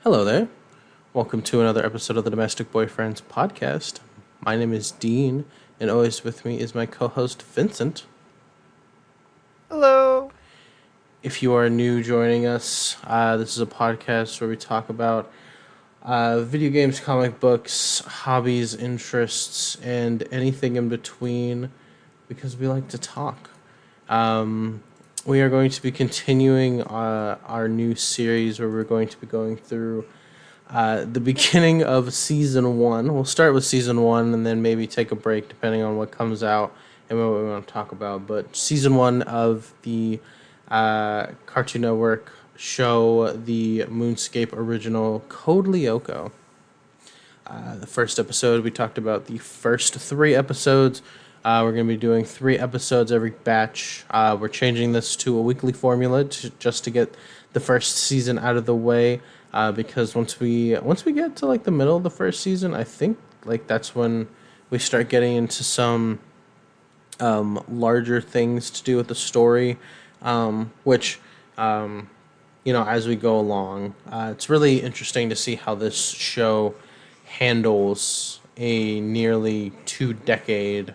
Hello there. Welcome to another episode of the Domestic Boyfriends podcast. My name is Dean, and always with me is my co host, Vincent. Hello. If you are new joining us, this is a podcast where we talk about video games, comic books, hobbies, interests, and anything in between because we like to talk. We are going to be continuing our new series where we're going to be going through the beginning of season one. We'll start with season one and then maybe take a break depending on what comes out and what we want to talk about. But season one of the Cartoon Network show, the Moonscape original Code Lyoko. The first episode, we talked about the first three episodes. We're going to be doing 3 episodes every batch. We're changing this to a weekly formula just to get the first season out of the way. Because once we get to like the middle of the first season, I think like that's when we start getting into some larger things to do with the story, which as we go along, it's really interesting to see how this show handles a nearly 2-decade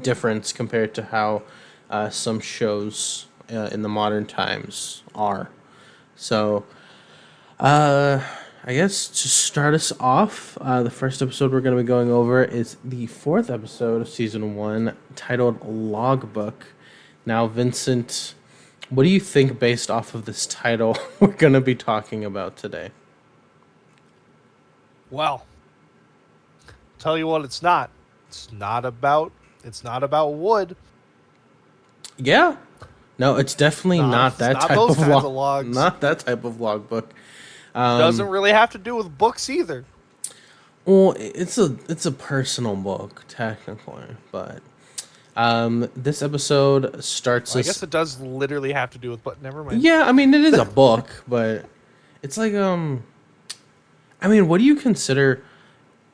difference compared to how some shows in the modern times are. So, I guess to start us off, the first episode we're going to be going over is the 4th episode of season 1, titled Logbook. Now, Vincent, what do you think based off of this title we're going to be talking about today? Well, tell you what, it's not. It's not about wood. Yeah. No, it's definitely not that not type those of kinds of logs. Not that type of logbook. Doesn't really have to do with books either. Well, it's a personal book technically, but this episode starts. I guess it does literally have to do with, but never mind. Yeah, I mean it is a book, but it's like I mean, what do you consider?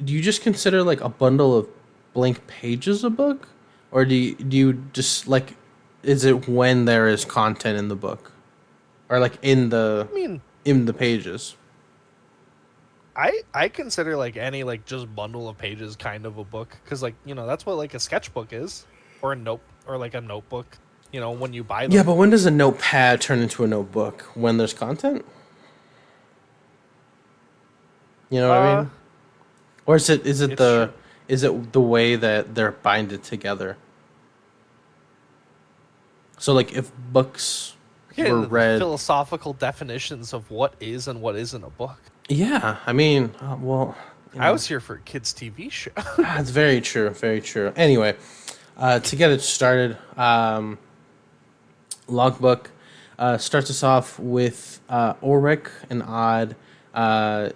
Do you just consider like a bundle of blank pages a book, or do you just like? Is it when there is content in the book, or like in the? I mean, in the pages. I consider like any like just bundle of pages kind of a book, because like that's what like a sketchbook is, or like a notebook. When you buy them. Yeah, but when does a notepad turn into a notebook? When there's content? You know what I mean? Or is it the way that they're binded together? So like if books were read, philosophical definitions of what is and what isn't a book. Yeah, I mean, I was here for a kids' TV show. That's very true, very true. Anyway, to get it started, Logbook starts us off with Ulrich and Odd.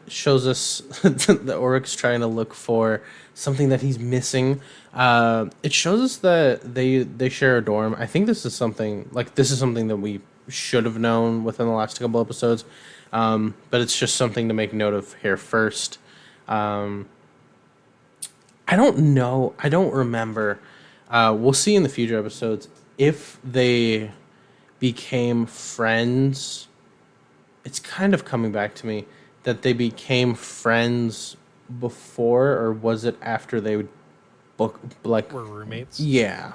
Shows us that Ulrich's trying to look for something that he's missing. It shows us that they share a dorm. I think this is something that we should have known within the last couple episodes, but it's just something to make note of here first. I don't know. I don't remember. We'll see in the future episodes if they became friends. It's kind of coming back to me that they became friends before, or was it after they would were roommates? Yeah.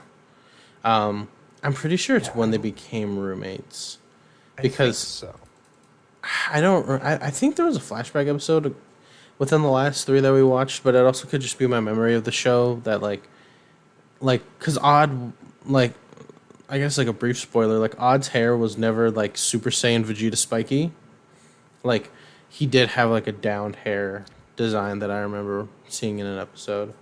I'm pretty sure it's when they became roommates. Because I think there was a flashback episode within the last 3 that we watched, but it also could just be my memory of the show that like cuz Odd, like, I guess like a brief spoiler, like Odd's hair was never like Super Saiyan Vegeta spiky. Like he did have like a downed hair design that I remember seeing in an episode.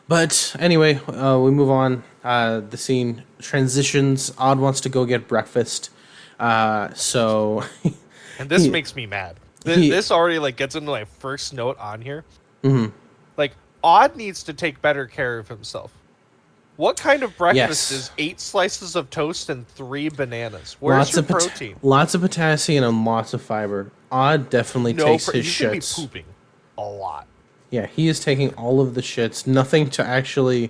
But anyway, we move on. The scene transitions. Odd wants to go get breakfast. So and this makes me mad. This already like gets into my first note on here. Mm-hmm. Like Odd needs to take better care of himself. What kind of breakfast is 8 slices of toast and 3 bananas? Where's your protein? Lots of potassium and lots of fiber. Odd definitely takes his shits. Should be pooping a lot. Yeah, he is taking all of the shits. Nothing to actually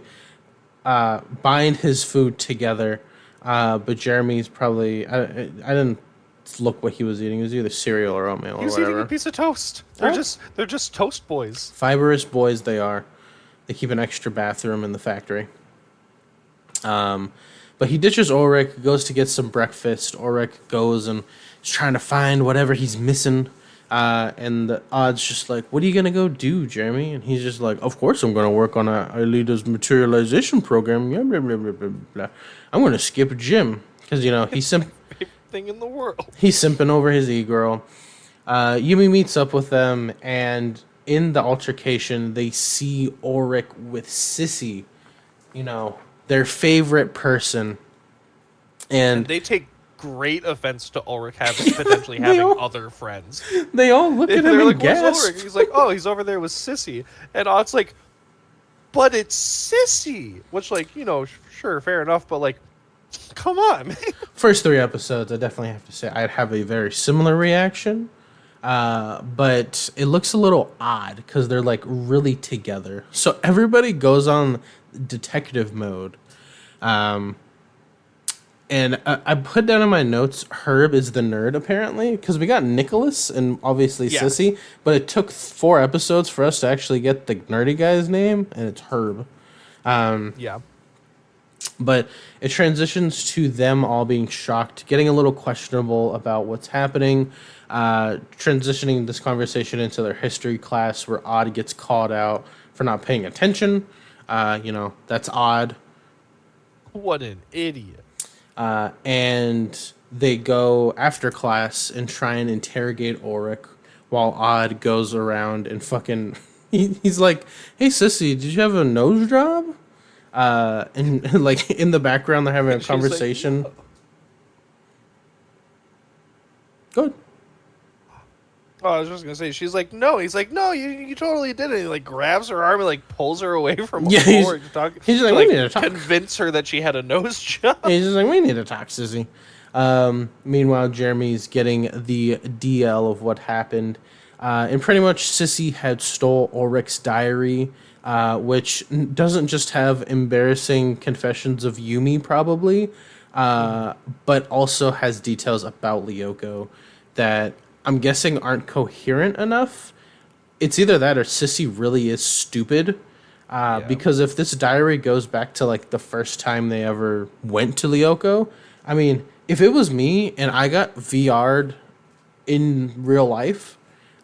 bind his food together. But Jeremy's probably... I didn't look what he was eating. It was either cereal or oatmeal He or was whatever. eating a piece of toast. They're just toast boys. Fibrous boys they are. They keep an extra bathroom in the factory. But he ditches Ulrich, goes to get some breakfast. Ulrich goes and is trying to find whatever he's missing. And the Odd's just like, what are you going to go do, Jeremy? And he's just like, of course I'm going to work on Aelita's materialization program. Blah, blah, blah, blah, blah, blah. I'm going to skip gym. Because, he's Favorite thing in the world. he's simping over his e-girl. Yumi meets up with them, and in the altercation, they see Ulrich with Sissy, their favorite person. And They take great offense to Ulrich potentially having other friends. they all look at him They're and like, "Where's gasp. Ulrich?" He's like, "Oh, he's over there with Sissy." And Ott's like, "But it's Sissy," which, like, sure, fair enough, but like, come on. First 3 episodes, I definitely have to say I'd have a very similar reaction. But it looks a little odd because they're like really together. So everybody goes on detective mode. And I put down in my notes, Herb is the nerd, apparently, because we got Nicholas and obviously Sissy, but it took 4 episodes for us to actually get the nerdy guy's name, and it's Herb. Yeah. But it transitions to them all being shocked, getting a little questionable about what's happening, transitioning this conversation into their history class where Odd gets called out for not paying attention. That's Odd. What an idiot. And they go after class and try and interrogate Ulrich while Odd goes around and fucking... He's like, hey, Sissy, did you have a nose job? And like in the background, they're having a conversation. Like, Good. oh, I was just gonna say, she's like, no. He's like, no, you totally did it. He like grabs her arm and like pulls her away from Ulrich he's like, we need to talk. Convince her that she had a nose job. He's just like, we need to talk, Sissy. Meanwhile, Jeremy's getting the DL of what happened. And pretty much Sissy had stole Ulrich's diary, which doesn't just have embarrassing confessions of Yumi, probably, but also has details about Lyoko that I'm guessing aren't coherent enough. It's either that or Sissy really is stupid. Because if this diary goes back to like the first time they ever went to Lyoko, I mean, if it was me and I got VR'd in real life,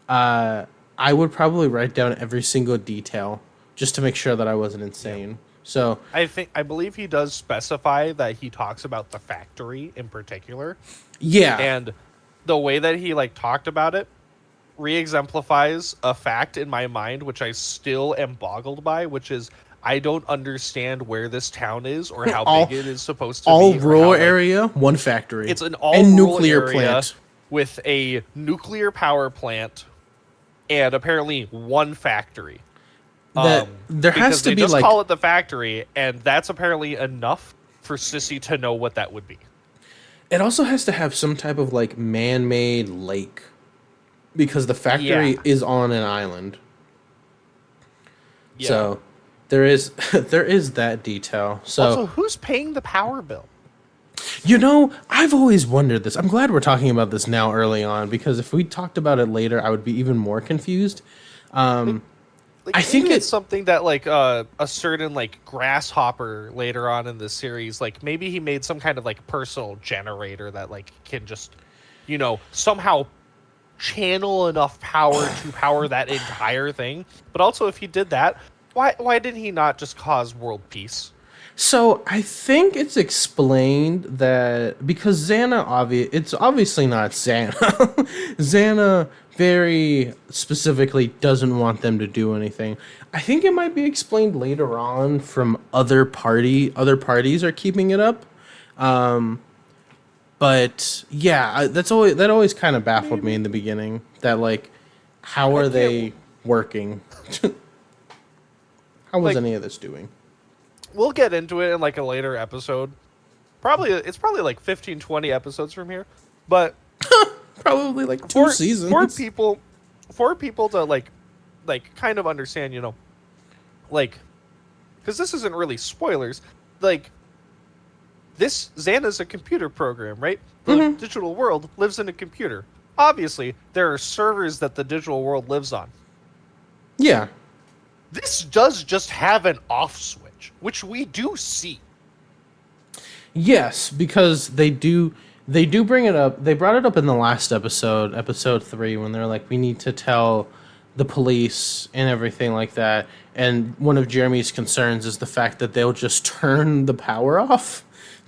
I would probably write down every single detail just to make sure that I wasn't insane. Yeah. So I believe he does specify that he talks about the factory in particular. Yeah. And the way that he like talked about it re-exemplifies a fact in my mind, which I still am boggled by, which is I don't understand where this town is or how big it is supposed to be. All rural area, one factory. It's an all and rural nuclear area plant with a nuclear power plant and apparently one factory. There has to they be just like call it the factory, and that's apparently enough for Sissy to know what that would be. It also has to have some type of like man-made lake because the factory is on an island. Yeah. So there is that detail. So also, who's paying the power bill? I've always wondered this. I'm glad we're talking about this now early on because if we talked about it later, I would be even more confused. I think it's something that like a certain like grasshopper later on in the series, like maybe he made some kind of like personal generator that like can just, somehow channel enough power to power that entire thing. But also, if he did that, why did he not just cause world peace? So I think it's explained that because Xana, it's obviously not Xana. Xana very specifically doesn't want them to do anything. I think it might be explained later on from other parties are keeping it up. But yeah, that always kind of baffled me in the beginning. That like, how are they working? How was any of this doing? We'll get into it in like a later episode. It's probably like 15, 20 episodes from here. But probably like 2 seasons. For people to like kind of understand, like, because this isn't really spoilers. Like, this Xana's a computer program, right? The digital world lives in a computer. Obviously, there are servers that the digital world lives on. Yeah. This does just have an off switch, which we do see. Yes, because they do bring it up. They brought it up in the last episode, episode 3, when they're like, we need to tell the police and everything like that. And one of Jeremy's concerns is the fact that they'll just turn the power off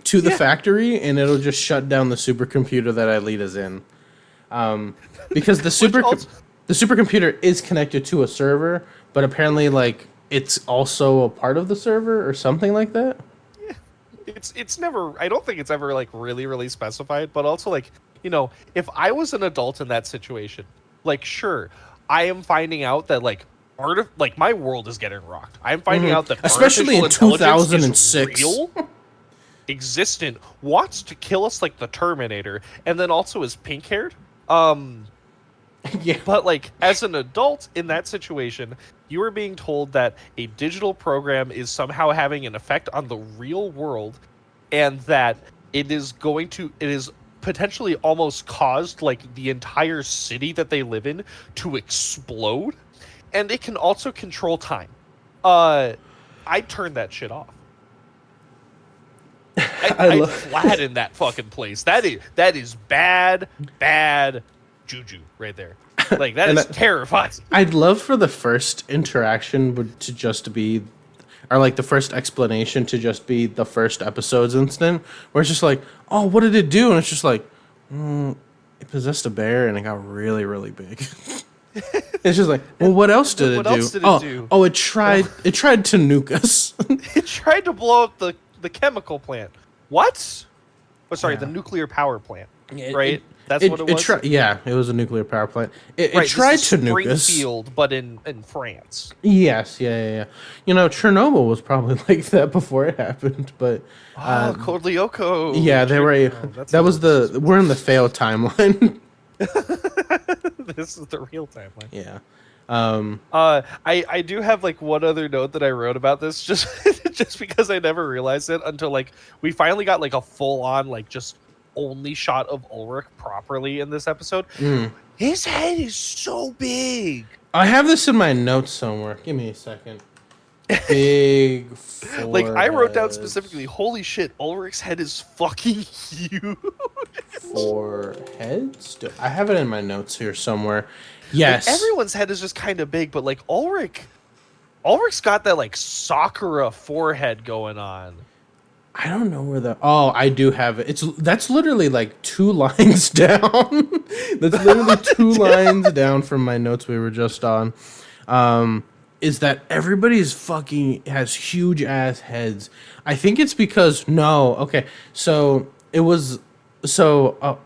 to the factory and it'll just shut down the supercomputer that Aelita's in. Because the supercomputer is connected to a server, but apparently like it's also a part of the server or something like that. It's never, I don't think it's ever like really specified, but also like, you know, if I was an adult in that situation, like sure, I am finding out that like like my world is getting rocked. I'm finding out that especially in 2006 real, existent, wants to kill us like the Terminator, and then also is pink haired. Yeah. But like as an adult in that situation, you are being told that a digital program is somehow having an effect on the real world, and that it is potentially almost caused like the entire city that they live in to explode, and it can also control time. I turned that shit off. I flattened that fucking place. That is bad juju right there. Like that is terrifying. I'd love for the first interaction to just be, or like the first explanation to just be the first episode's instant, where it's just like, oh, what did it do? And it's just like, it possessed a bear and it got really big. It's just like, well, what else did it do? Else did it do? Oh, it tried to nuke us. It tried to blow up the chemical plant. What? Oh, sorry, the nuclear power plant. Right? That's what it was? It was a nuclear power plant. It tried to nuke us. Springfield, but in France. Yes, yeah. You know, Chernobyl was probably like that before it happened, but... Code Lyoko. Yeah, they were... we're in the fail timeline. This is the real timeline. Yeah. I do have like one other note that I wrote about this, just just because I never realized it until like we finally got like a full on like just only shot of Ulrich properly in this episode. His head is so big. I have this in my notes somewhere. Give me a second. Big forehead. Like I wrote down specifically, holy shit, Ulrich's head is fucking huge. Foreheads? I have it in my notes here somewhere. Yes. Like, everyone's head is just kind of big, but like Ulrich's got that like Sakura forehead going on. I don't know where the... Oh, I do have it. That's literally like 2 lines down. That's literally 2 lines down from my notes we were just on. Is that everybody's fucking has huge ass heads. I think it's because... No, okay. So, it was... So,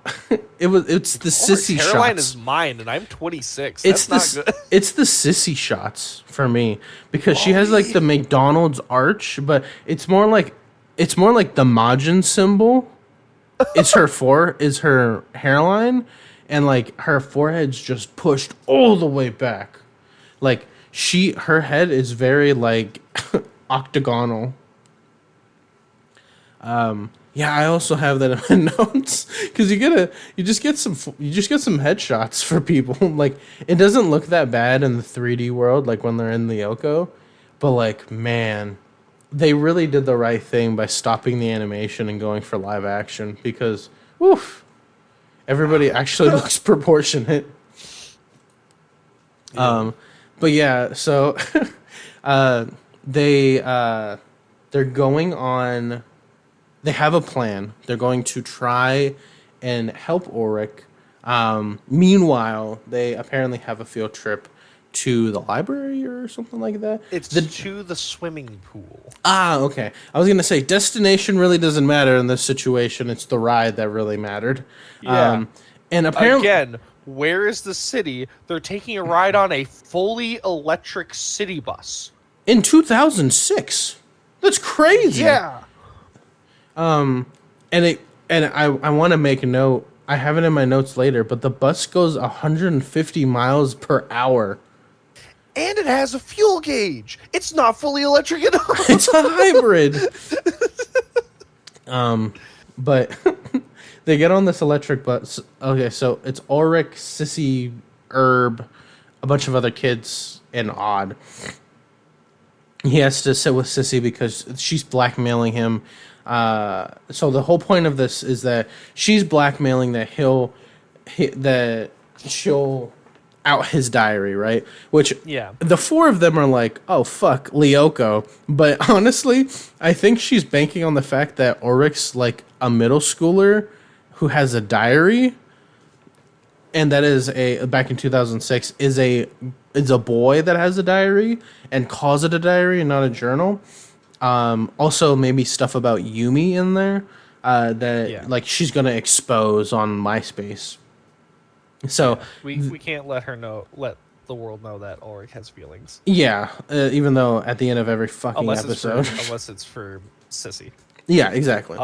it's the sissy shots. Hairline is mine, and I'm 26. That's not good. It's the sissy shots for me. Because she has like the McDonald's arch, but it's more like the Majin symbol. Is her hairline, and like her forehead's just pushed all the way back. Like her head is very like octagonal. Yeah, I also have that in my notes because you just get some headshots for people. Like it doesn't look that bad in the 3D world, like when they're in the Lyoko, but like man. They really did the right thing by stopping the animation and going for live action because, woof, everybody actually looks proportionate. Yeah. But yeah, so they're going on. They have a plan. They're going to try and help Ulrich. Meanwhile, they apparently have a field trip to the library or something like that. It's to the swimming pool. Okay. I was going to say, destination really doesn't matter in this situation. It's the ride that really mattered. Yeah. And apparently... Again, where is the city? They're taking a ride on a fully electric city bus. In 2006. That's crazy. Yeah. And I want to make a note. I have it in my notes later, but the bus goes 150 miles per hour. And it has a fuel gauge. It's not fully electric at all. It's a hybrid. But they get on this electric bus. Okay, so it's Ulrich, Sissy, Herb, a bunch of other kids, and Odd. He has to sit with Sissy because she's blackmailing him. So the whole point of this is that she's blackmailing that that she'll out his diary, right? Which the four of them are like, oh fuck, Lyoko. But honestly, I think she's banking on the fact that Ulrich's like a middle schooler who has a diary, and that is back in 2006 is a boy that has a diary and calls it a diary and not a journal. Also maybe stuff about Yumi in there like she's gonna expose on MySpace. So we can't let the world know that Ulrich has feelings. Yeah, even though at the end of every fucking episode, unless it's for Sissy. Yeah, exactly.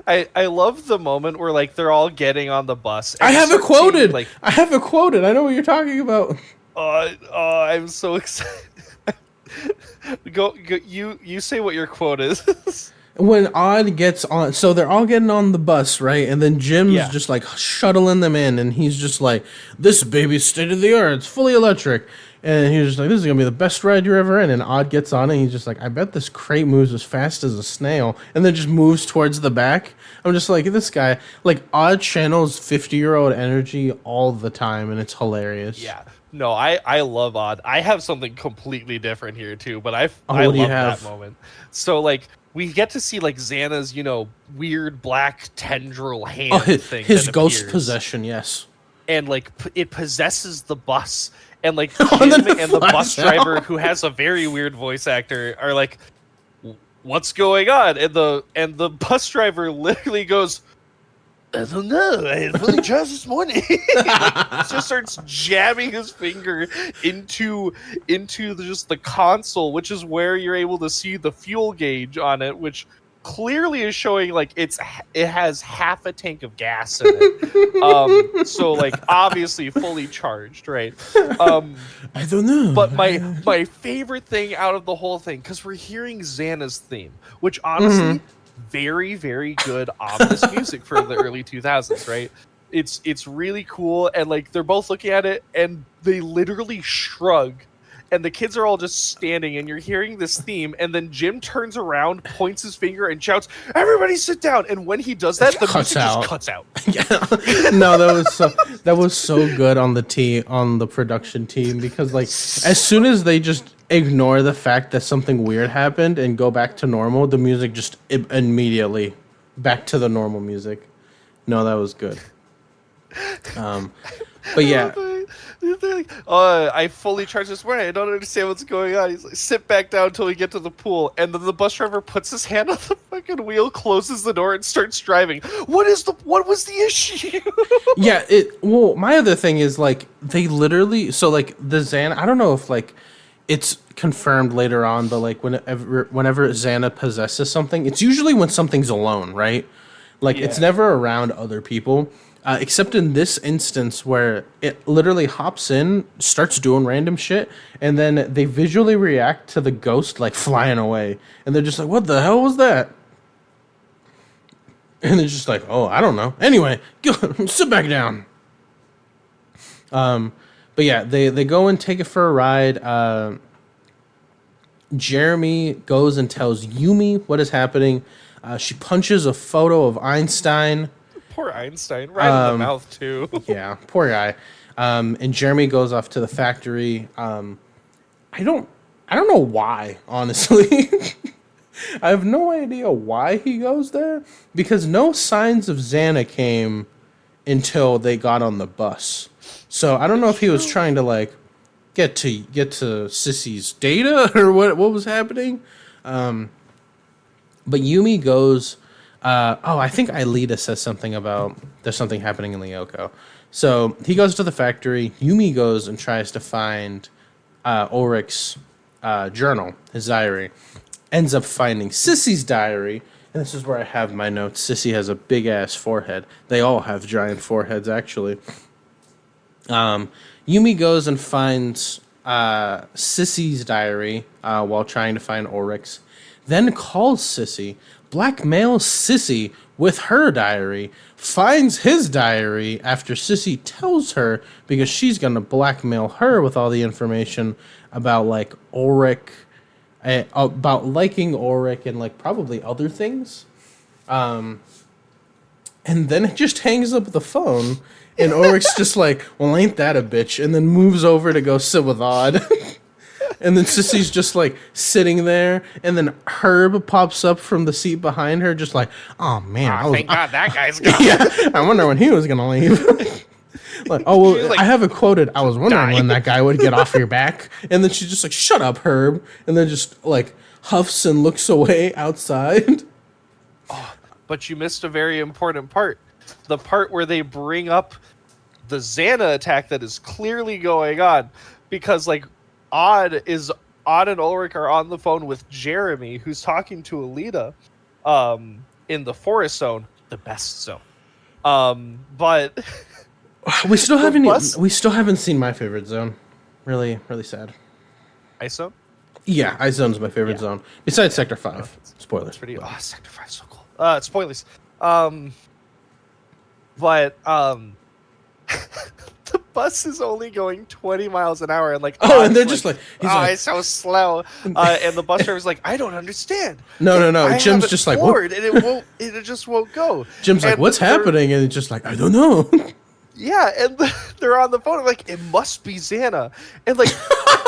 I love the moment where like they're all getting on the bus. I have it quoted. I have it quoted. I know what you're talking about. I'm so excited. Go, you say what your quote is. When Odd gets on, so they're all getting on the bus, right? And then Jim's just like shuttling them in, and he's just like, "This baby's state of the art. It's fully electric." And he's just like, "This is gonna be the best ride you're ever in." And Odd gets on it, and he's just like, "I bet this crate moves as fast as a snail," and then just moves towards the back. I'm just like, this guy, like Odd channels 50-year-old energy all the time, and it's hilarious. Yeah. No, I love Odd. I have something completely different here too, but I love that moment. So like we get to see like Xana's, weird black tendril hand thing. His ghost appears. Possession, yes. And like it possesses the bus, and like Jim and the bus driver, who has a very weird voice actor, are like, "What's going on?" And the bus driver literally goes, "I don't know. I had fully charged this morning." Just starts jamming his finger into just the console, which is where you're able to see the fuel gauge on it, which clearly is showing like it has half a tank of gas in it. So like obviously fully charged, right? I don't know. But my favorite thing out of the whole thing, because we're hearing Xana's theme, which honestly. Very, very good ominous music for the early 2000s, right? It's really cool, and like they're both looking at it and they literally shrug, and the kids are all just standing, and you're hearing this theme, and then Jim turns around, points his finger, and shouts, "Everybody sit down!" And when he does that, the music just cuts out. No, that was so good on the production team, because like as soon as they just ignore the fact that something weird happened and go back to normal, the music just immediately back to the normal music. No, that was good. But yeah. They're like, I fully charged this morning. I don't understand what's going on. He's like, sit back down until we get to the pool. And then the bus driver puts his hand on the fucking wheel, closes the door, and starts driving. What was the issue? Yeah, my other thing is like they literally, so like the Xana, I don't know if like it's confirmed later on, but like whenever Xana possesses something, it's usually when something's alone, right? Like it's never around other people. Except in this instance where it literally hops in, starts doing random shit, and then they visually react to the ghost like flying away. And they're just like, what the hell was that? And they're just like, oh, I don't know. Anyway, sit back down. But yeah, they go and take it for a ride. Jeremy goes and tells Yumi what is happening. She punches a photo of Einstein. Poor Einstein, right in the mouth too. Yeah, poor guy. And Jeremy goes off to the factory. I don't know why, honestly. I have no idea why he goes there, because no signs of Xana came until they got on the bus. So I don't know if he was trying to like get to Sissy's data or what was happening. But Yumi goes. I think Aelita says something about there's something happening in Lyoko. So he goes to the factory. Yumi goes and tries to find Ulrich's journal, his diary. Ends up finding Sissy's diary. And this is where I have my notes. Sissy has a big-ass forehead. They all have giant foreheads, actually. Yumi goes and finds Sissy's diary while trying to find Ulrich's. then calls Sissy, blackmails Sissy with her diary, finds his diary after Sissy tells her because she's going to blackmail her with all the information about like Ulrich, about liking Ulrich and like probably other things. And then it just hangs up the phone and Ulrich's just like, well, ain't that a bitch? And then moves over to go sit with Odd. And then Sissy's just like sitting there, and then Herb pops up from the seat behind her, just like, "Oh man, thank God that guy's gone." Yeah, I wonder when he was gonna leave. Like, oh well, like, I have it quoted. I was wondering die. when that guy would get off your back, and then she's just like, "Shut up, Herb," and then just like huffs and looks away outside. But you missed a very important part. The part where they bring up the Xana attack that is clearly going on, because like Odd and Ulrich are on the phone with Jeremy, who's talking to Alita, in the forest zone, the best zone. But we still haven't seen my favorite zone. Really, really sad. Ice zone? Yeah, Ice Zone's my favorite zone. Besides Sector 5. Spoilers. It's pretty. Oh, Sector 5 is so cool. Spoilers. But the bus is only going 20 miles an hour, and like, and they're just like, he's like, it's so slow. And the bus driver's like, I don't understand. No. I Jim's have it just like, floored, and it won't. It just won't go. Jim's like, what's happening? And it's just like, I don't know. Yeah, and they're on the phone. I'm like, it must be Xana, and like,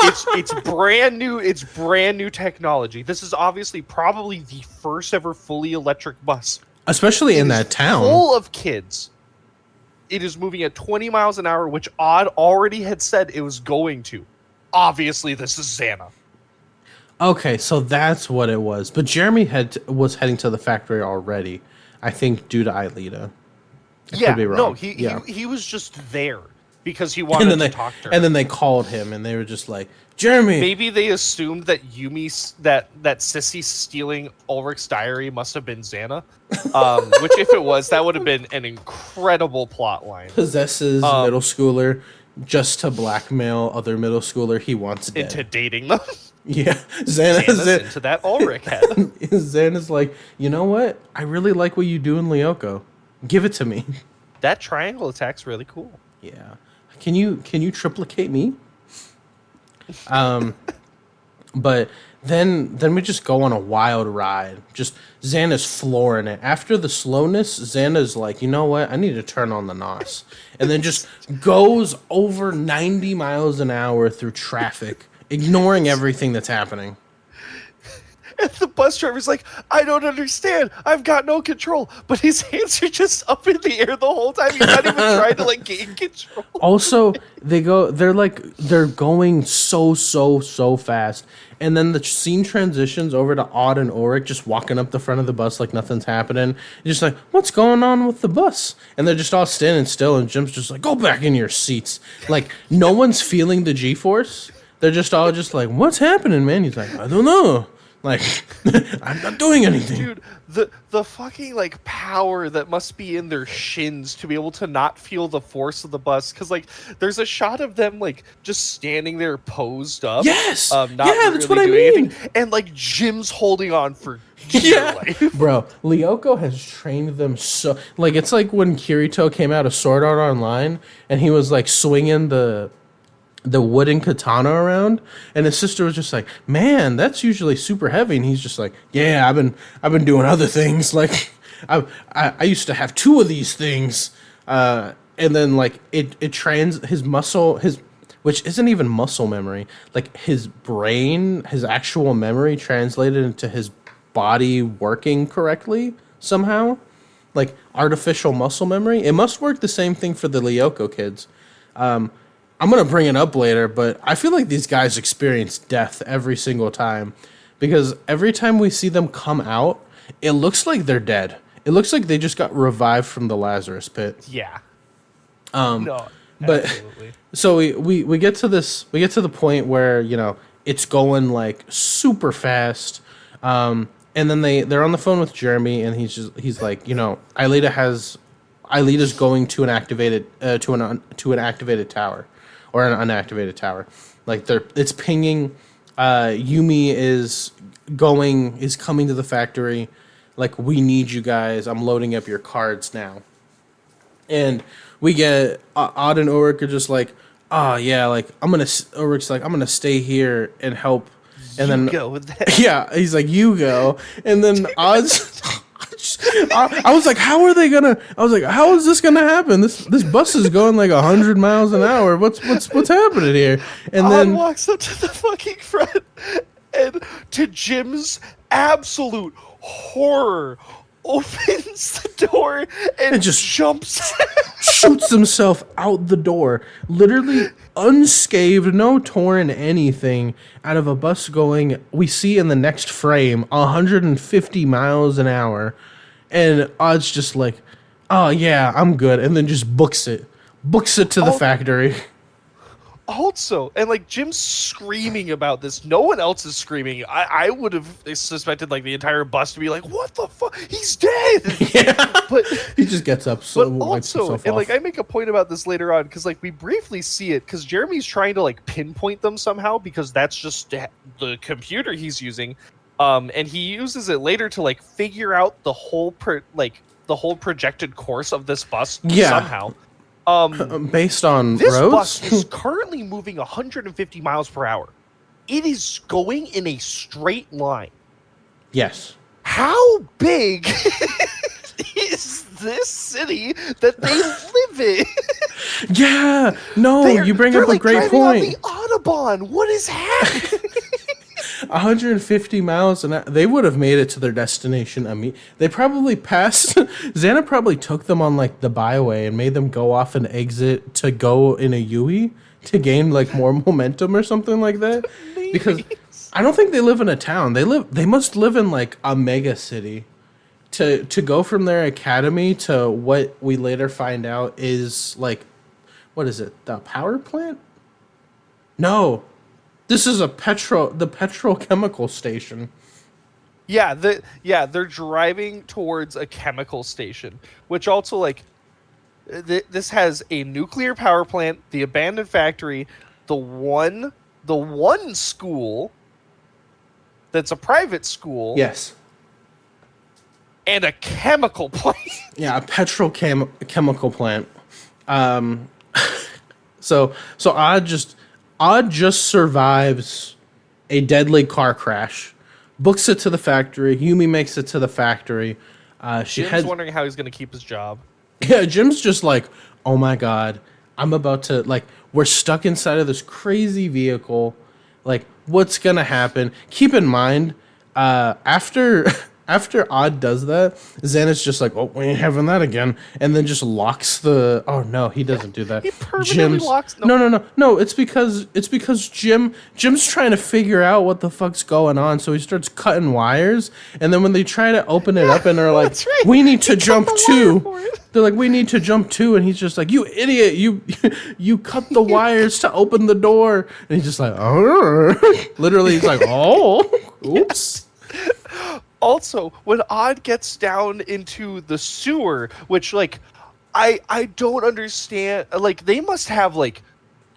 it's brand new. It's brand new technology. This is obviously probably the first ever fully electric bus, Especially in that town. full of kids. It is moving at 20 miles an hour, which Odd already had said it was going to. Obviously, this is Xana. Okay, so that's what it was. But Jeremy was heading to the factory already, I think, due to Aelita. I could be wrong. No, he was just there because he wanted to talk to her. And then they called him, and they were just like, Jeremy! Maybe they assumed that that Sissy stealing Ulrich's diary must have been Xana. Which, if it was, that would have been an incredible plot line. Possesses middle schooler just to blackmail other middle schooler he wants dead. Into dating them. Yeah. Xana's into that Ulrich head. Xana's like, you know what? I really like what you do in Lyoko. Give it to me. That triangle attack's really cool. Yeah. Can you triplicate me? But then we just go on a wild ride. Just Xana's flooring it. After the slowness, Xana's like, you know what? I need to turn on the NOS. And then just goes over 90 miles an hour through traffic, ignoring everything that's happening. And the bus driver's like, I don't understand. I've got no control. But his hands are just up in the air the whole time. He's not even trying to like gain control. Also, they're going so fast. And then the scene transitions over to Odd and Ulrich just walking up the front of the bus like nothing's happening. You're just like, what's going on with the bus? And they're just all standing still, and Jim's just like, go back in your seats. Like, no one's feeling the G-force. They're just all just like, what's happening, man? He's like, I don't know. Like, I'm not doing anything. Dude, the fucking, like, power that must be in their shins to be able to not feel the force of the bus. Because, like, there's a shot of them, like, just standing there posed up. Yes! Not that's really what I doing mean. anything. And, like, Jim's holding on for dear life. Bro, Lyoko has trained them so... Like, it's like when Kirito came out of Sword Art Online, and he was, like, swinging the wooden katana around, and his sister was just like, man, that's usually super heavy, and he's just like, yeah, I've been doing other things, like I used to have 2 of these things, and then like it trains his muscle, which isn't even muscle memory, like his brain, his actual memory translated into his body working correctly somehow, like artificial muscle memory. It must work the same thing for the Lyoko kids. I'm going to bring it up later, but I feel like these guys experience death every single time, because every time we see them come out, it looks like they're dead. It looks like they just got revived from the Lazarus pit. Yeah. No, absolutely. So we get to the point where, you know, it's going like super fast. And then they're on the phone with Jeremy, and he's like, you know, Aelita's going to an activated to an activated tower, or an unactivated tower. Like it's pinging Yumi is coming to the factory, like, we need you guys. I'm loading up your cards now. And we get Odd and Ulrich are just like, oh yeah, like Ulrich's like, I'm gonna stay here and help. And then go with that. yeah, he's like, you go. And then Odd's I was like, how are they gonna? I was like, how is this gonna happen? This bus is going like 100 miles an hour. What's happening here? And Odd then walks up to the fucking front, and to Jim's absolute horror, opens the door and just jumps. shoots himself out the door, literally unscathed, no torn anything, out of a bus going, we see in the next frame, 150 miles an hour. And Odd's just like, oh yeah, I'm good. And then just books it to the factory. Also, and like Jim's screaming about this. No one else is screaming. I would have suspected like the entire bus to be like, "What the fuck? He's dead!" Yeah, but he just gets up. So but also, and like I make a point about this later on because like we briefly see it because Jeremy's trying to like pinpoint them somehow because that's just the computer he's using, and he uses it later to like figure out the whole projected course of this bus somehow. Based on this roads? bus is currently moving 150 miles per hour. It is going in a straight line. Yes. How big is this city that they live in? Yeah. No, you bring up a great point. On the Autobahn. What is happening? 150 miles an hour. They would have made it to their destination. They probably passed. Xana probably took them on like the byway and made them go off an exit to go in a Yui to gain like more momentum or something like that. Maybe. Because I don't think they live in a town. They must live in like a mega city. To go from their academy to what we later find out is like, what is it? The power plant? No. This is the petrochemical station. Yeah, they're driving towards a chemical station, which also like this has a nuclear power plant, the abandoned factory, the one school that's a private school. Yes. And a chemical plant. Yeah, a petrochemical plant. So Odd just survives a deadly car crash, books it to the factory. Yumi makes it to the factory. Jim's wondering how he's going to keep his job. Yeah, Jim's just like, oh my god, I'm about to, like, we're stuck inside of this crazy vehicle. Like, what's going to happen? Keep in mind, after Odd does that, Xana's just like, oh, we ain't having that again. And then just locks the... Oh, no, he doesn't do that. He permanently locks... No, it's because Jim's trying to figure out what the fuck's going on, so he starts cutting wires. And then when they try to open it up and they're like, right. We need to jump too. They're like, we need to jump too. And he's just like, you idiot, you cut the wires to open the door. And he's just like, oh. Literally, he's like, oh, oops. Also, when Odd gets down into the sewer, which, like, I don't understand. Like, they must have, like,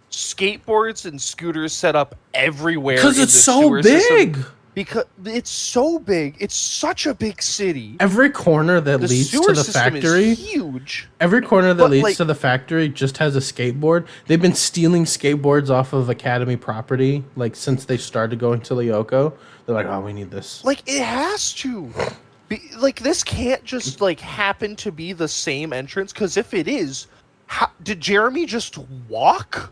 skateboards and scooters set up everywhere. Because it's so big. Because it's so big. It's such a big city. Every corner that leads to the factory is huge. Every corner that leads to the factory just has a skateboard. They've been stealing skateboards off of Academy property, like, since they started going to Lyoko. They're like, oh, we need this. Like, it has to. Like, this can't just, like, happen to be the same entrance, because if it is, did Jeremy just walk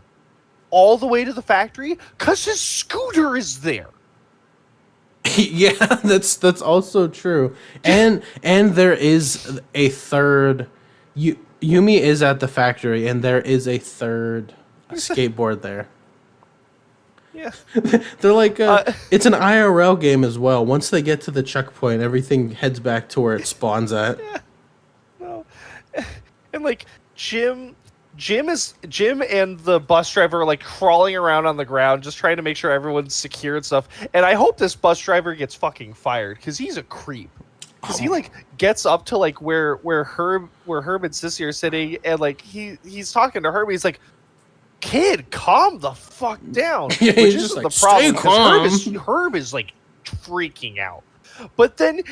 all the way to the factory? Because his scooter is there. Yeah, that's also true. And there is a third... Yumi is at the factory, and there is a third skateboard there. Yeah. They're like, it's an IRL game as well. Once they get to the checkpoint, everything heads back to where it spawns at. Yeah. No. And like Jim and the bus driver are like crawling around on the ground, just trying to make sure everyone's secure and stuff. And I hope this bus driver gets fucking fired because he's a creep. Because he like gets up to like where Herb and Sissy are sitting, and like he's talking to Herb. He's like, kid, calm the fuck down. Yeah, Which he's is just the like, problem. "Stay calm." Herb is like freaking out. But then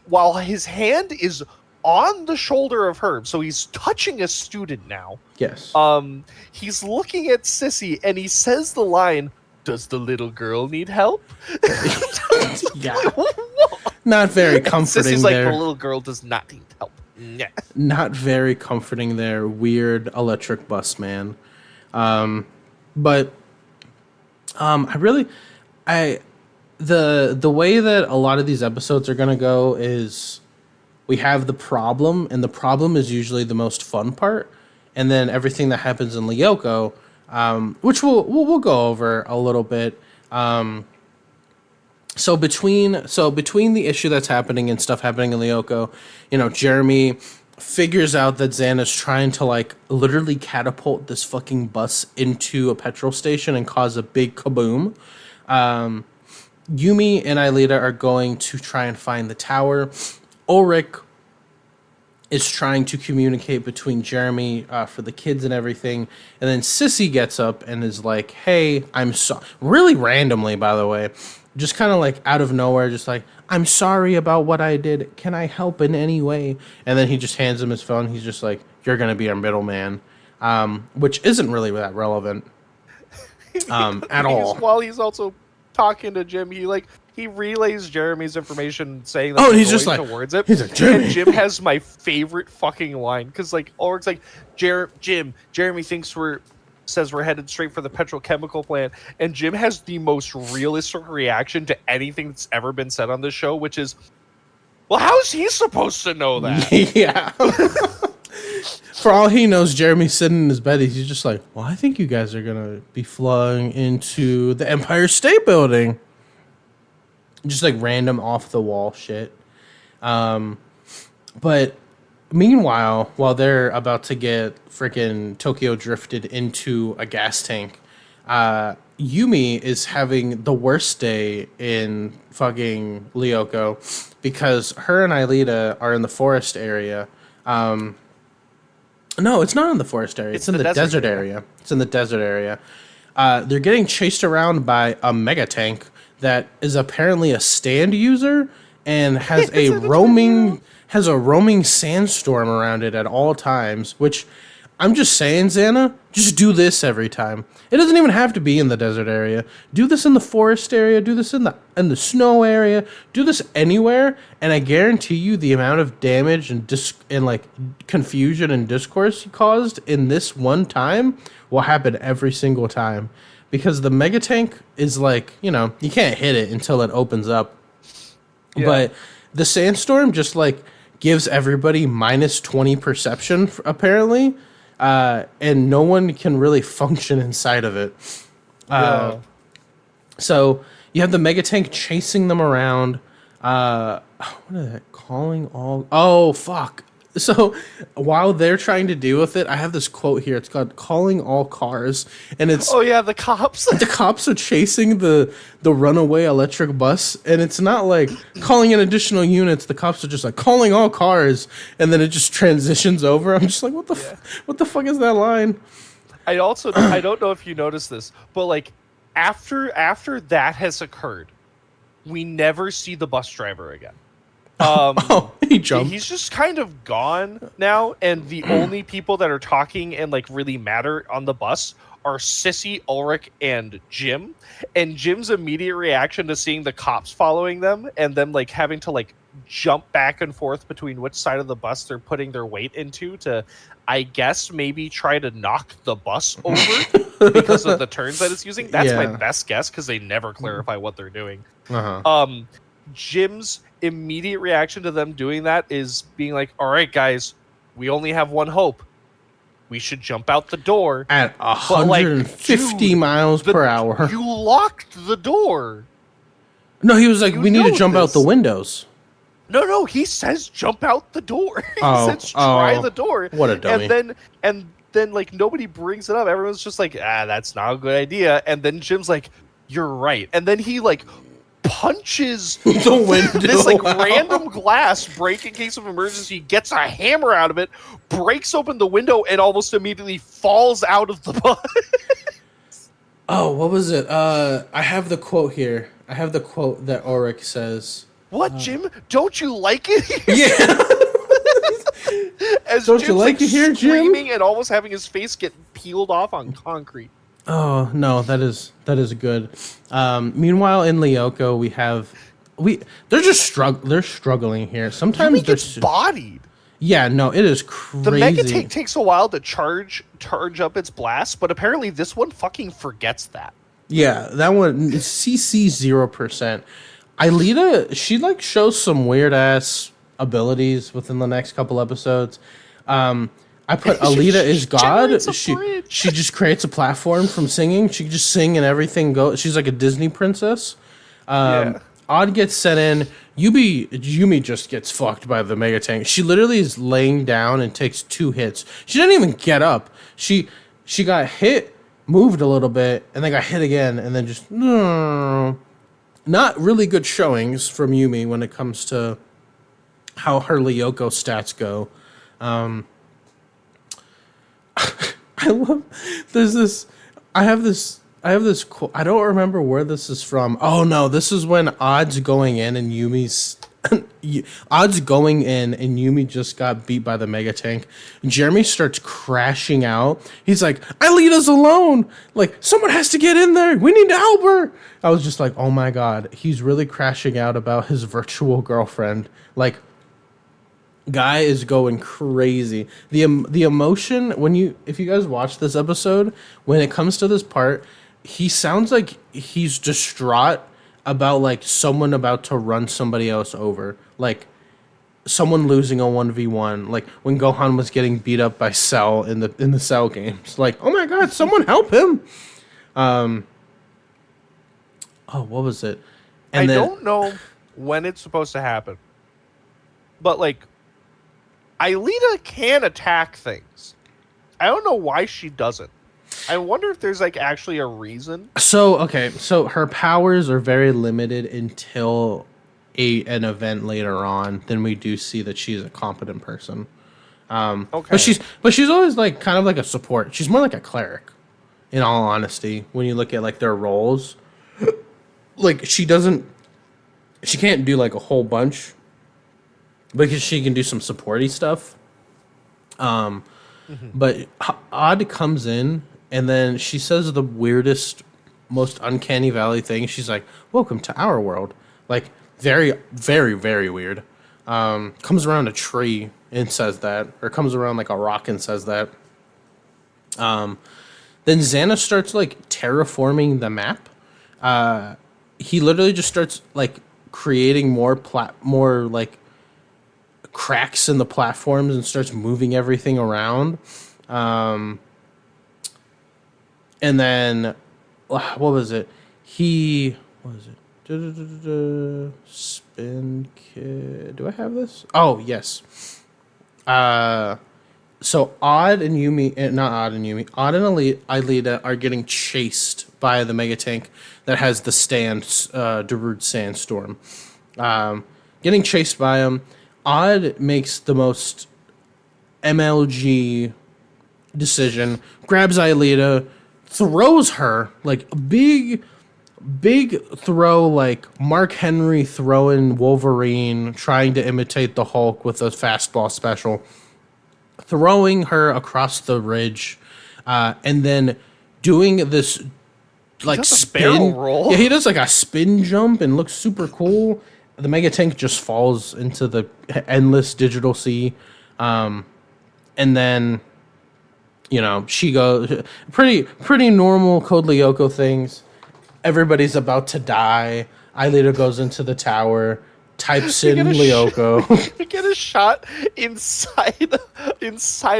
while his hand is on the shoulder of Herb, so he's touching a student now. Yes. He's looking at Sissy and he says the line, "Does the little girl need help?" Yeah. Not very comforting. Sissy's like, there. "The little girl does not need help." Yeah. Not very comforting there, weird electric bus man. But the way that a lot of these episodes are gonna go is we have the problem, and the problem is usually the most fun part, and then everything that happens in Lyoko, which we'll go over a little bit. So between the issue that's happening and stuff happening in Lyoko, Jeremy figures out that Xana's trying to like literally catapult this fucking bus into a petrol station and cause a big kaboom. Yumi and Aelita are going to try and find the tower. Ulrich is trying to communicate between Jeremy for the kids and everything. And then Sissy gets up and is like, "Hey, I'm sorry." Really randomly, by the way. Just kind of like out of nowhere, just like, "I'm sorry about what I did. Can I help in any way?" And then he just hands him his phone. He's just like, "You're going to be our middleman," which isn't really that relevant at all. While he's also talking to Jim, he relays Jeremy's information, saying that and he's just like, towards it. He's like, "Jeremy." And Jim has my favorite fucking line, because like Ulrich's like, Jeremy says we're headed straight for the petrochemical plant, and Jim has the most realistic reaction to anything that's ever been said on this show, which is, well, how is he supposed to know that? Yeah. For all he knows, Jeremy's sitting in his bed. He's just like, "Well, I think you guys are gonna be flying into the Empire State Building." Just like random off the wall shit. But meanwhile, while they're about to get freaking Tokyo drifted into a gas tank, Yumi is having the worst day in fucking Lyoko because her and Aelita are in the forest area. No, it's not in the forest area. It's in the desert area. It's in the desert area. They're getting chased around by a mega tank that is apparently a stand user and has a roaming sandstorm around it at all times, which I'm just saying, Xana, just do this every time. It doesn't even have to be in the desert area. Do this in the forest area, do this in the snow area, do this anywhere, and I guarantee you the amount of damage and like confusion and discourse you caused in this one time will happen every single time. Because the mega tank is like, you can't hit it until it opens up. Yeah. But the sandstorm just like gives everybody minus 20 perception, apparently. And no one can really function inside of it. Yeah. So you have the mega tank chasing them around. What is that? Calling all... Oh, fuck. So while they're trying to deal with it, I have this quote here. It's called "Calling all cars," and it's the cops. The cops are chasing the runaway electric bus, and it's not like calling in additional units. The cops are just like calling all cars, and then it just transitions over. I'm just like, what the fuck is that line? I don't know if you noticed this, but like after that has occurred, we never see the bus driver again. He jumped. He's just kind of gone now, and the only people that are talking and like really matter on the bus are Sissy, Ulrich, and Jim. And Jim's immediate reaction to seeing the cops following them and them like having to like jump back and forth between which side of the bus they're putting their weight into to, I guess, maybe try to knock the bus over because of the turns that it's using. That's my best guess, because they never clarify what they're doing. Jim's immediate reaction to them doing that is being like, "All right, guys, we only have one hope. We should jump out the door at 150 miles per hour. You locked the door." No, he was like, "We need to jump out the windows." No, he says jump out the door. He says try the door. What a dummy. And then like nobody brings it up. Everyone's just like, that's not a good idea. And then Jim's like, "You're right." And then he like punches the window. this like random glass break in case of emergency, gets a hammer out of it, breaks open the window, and almost immediately falls out of the bus. Oh, what was it? I have the quote here. I have the quote that Ulrich says. What, Jim? Don't you like it here? Yeah. As Don't Jim's, you like it here, Jim? Screaming and almost having his face get peeled off on concrete. Oh no, that is good. Meanwhile, in Lyoko, they're struggling here. Sometimes Yumi gets bodied. Yeah, no, it is crazy. The Mega Tank takes a while to charge up its blast, but apparently this one fucking forgets that. Yeah, that one is CC 0%. Aelita, she like shows some weird ass abilities within the next couple episodes. I put Aelita is God. She just creates a platform from singing. She can just sing and everything goes. She's like a Disney princess. Odd gets sent in. Yumi just gets fucked by the Mega Tank. She literally is laying down and takes 2 hits. She didn't even get up. She got hit, moved a little bit, and then got hit again, and then just not really good showings from Yumi when it comes to how her Lyoko stats go. I love. I have this quote. I don't remember where this is from. Oh no, this is when Odd's going in and Yumi's Odd's going in and Yumi just got beat by the Mega Tank. Jeremy starts crashing out. He's like, "Aelita's alone. Like, someone has to get in there. We need to help her." I was just like, "Oh my god, he's really crashing out about his virtual girlfriend." Like, guy is going crazy. The emotion if you guys watch this episode, when it comes to this part, he sounds like he's distraught about like someone about to run somebody else over, like someone losing a 1v1, like when Gohan was getting beat up by Cell in the Cell games. Like, oh my god, someone help him. Oh, what was it? And I don't know when it's supposed to happen, but like, Aelita can attack things. I don't know why she doesn't. I wonder if there's like actually a reason. So her powers are very limited until an event later on. Then we do see that she's a competent person. Okay. But she's always like kind of like a support. She's more like a cleric, in all honesty, when you look at like their roles. Like she can't do like a whole bunch, because she can do some supporty stuff. But Odd comes in, and then she says the weirdest, most uncanny valley thing. She's like, "Welcome to our world." Like, very, very, very weird. Comes around a tree and says that, or comes around like a rock and says that. Then Xana starts like terraforming the map. He literally just starts like creating more like cracks in the platforms and starts moving everything around. And then what was it? Spin Kid. Do I have this? Oh, yes. So Odd and Yumi, not Odd and Yumi, Odd and Aelita are getting chased by the Mega Tank that has the Darude Sandstorm. Getting chased by him. Odd makes the most MLG decision, grabs Aelita, throws her, like a big throw, like Mark Henry throwing Wolverine, trying to imitate the Hulk with a fastball special, throwing her across the ridge, and then doing this like spin roll. Yeah, he does like a spin jump and looks super cool. The Mega Tank just falls into the endless digital sea. And then, she goes pretty normal Code Lyoko things. Everybody's about to die. Aelita goes into the tower, types in Lyoko. We get a shot inside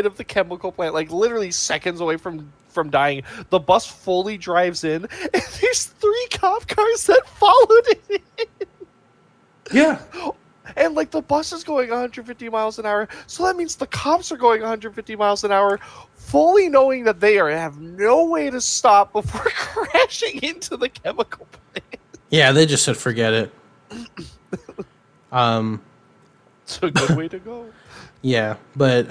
of the chemical plant, like literally seconds away from dying. The bus fully drives in, and there's 3 cop cars that followed it in. Yeah. And like the bus is going 150 miles an hour, so that means the cops are going 150 miles an hour, fully knowing that they have no way to stop before crashing into the chemical plant. Yeah, they just said forget it. It's a good way to go. Yeah, but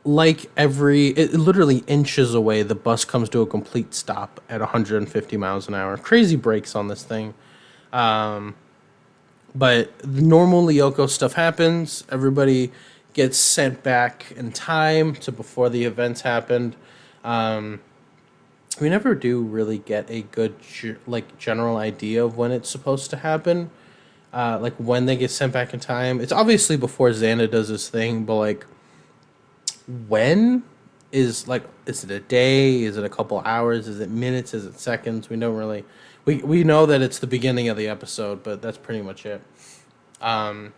like it literally inches away, the bus comes to a complete stop at 150 miles an hour. Crazy brakes on this thing. But the normal Lyoko stuff happens. Everybody gets sent back in time to before the events happened. We never do really get a good general idea of when it's supposed to happen. Like when they get sent back in time. It's obviously before Xana does his thing, but like when is it a day? Is it a couple hours? Is it minutes? Is it seconds? We don't really we know that it's the beginning of the episode, but that's pretty much it. And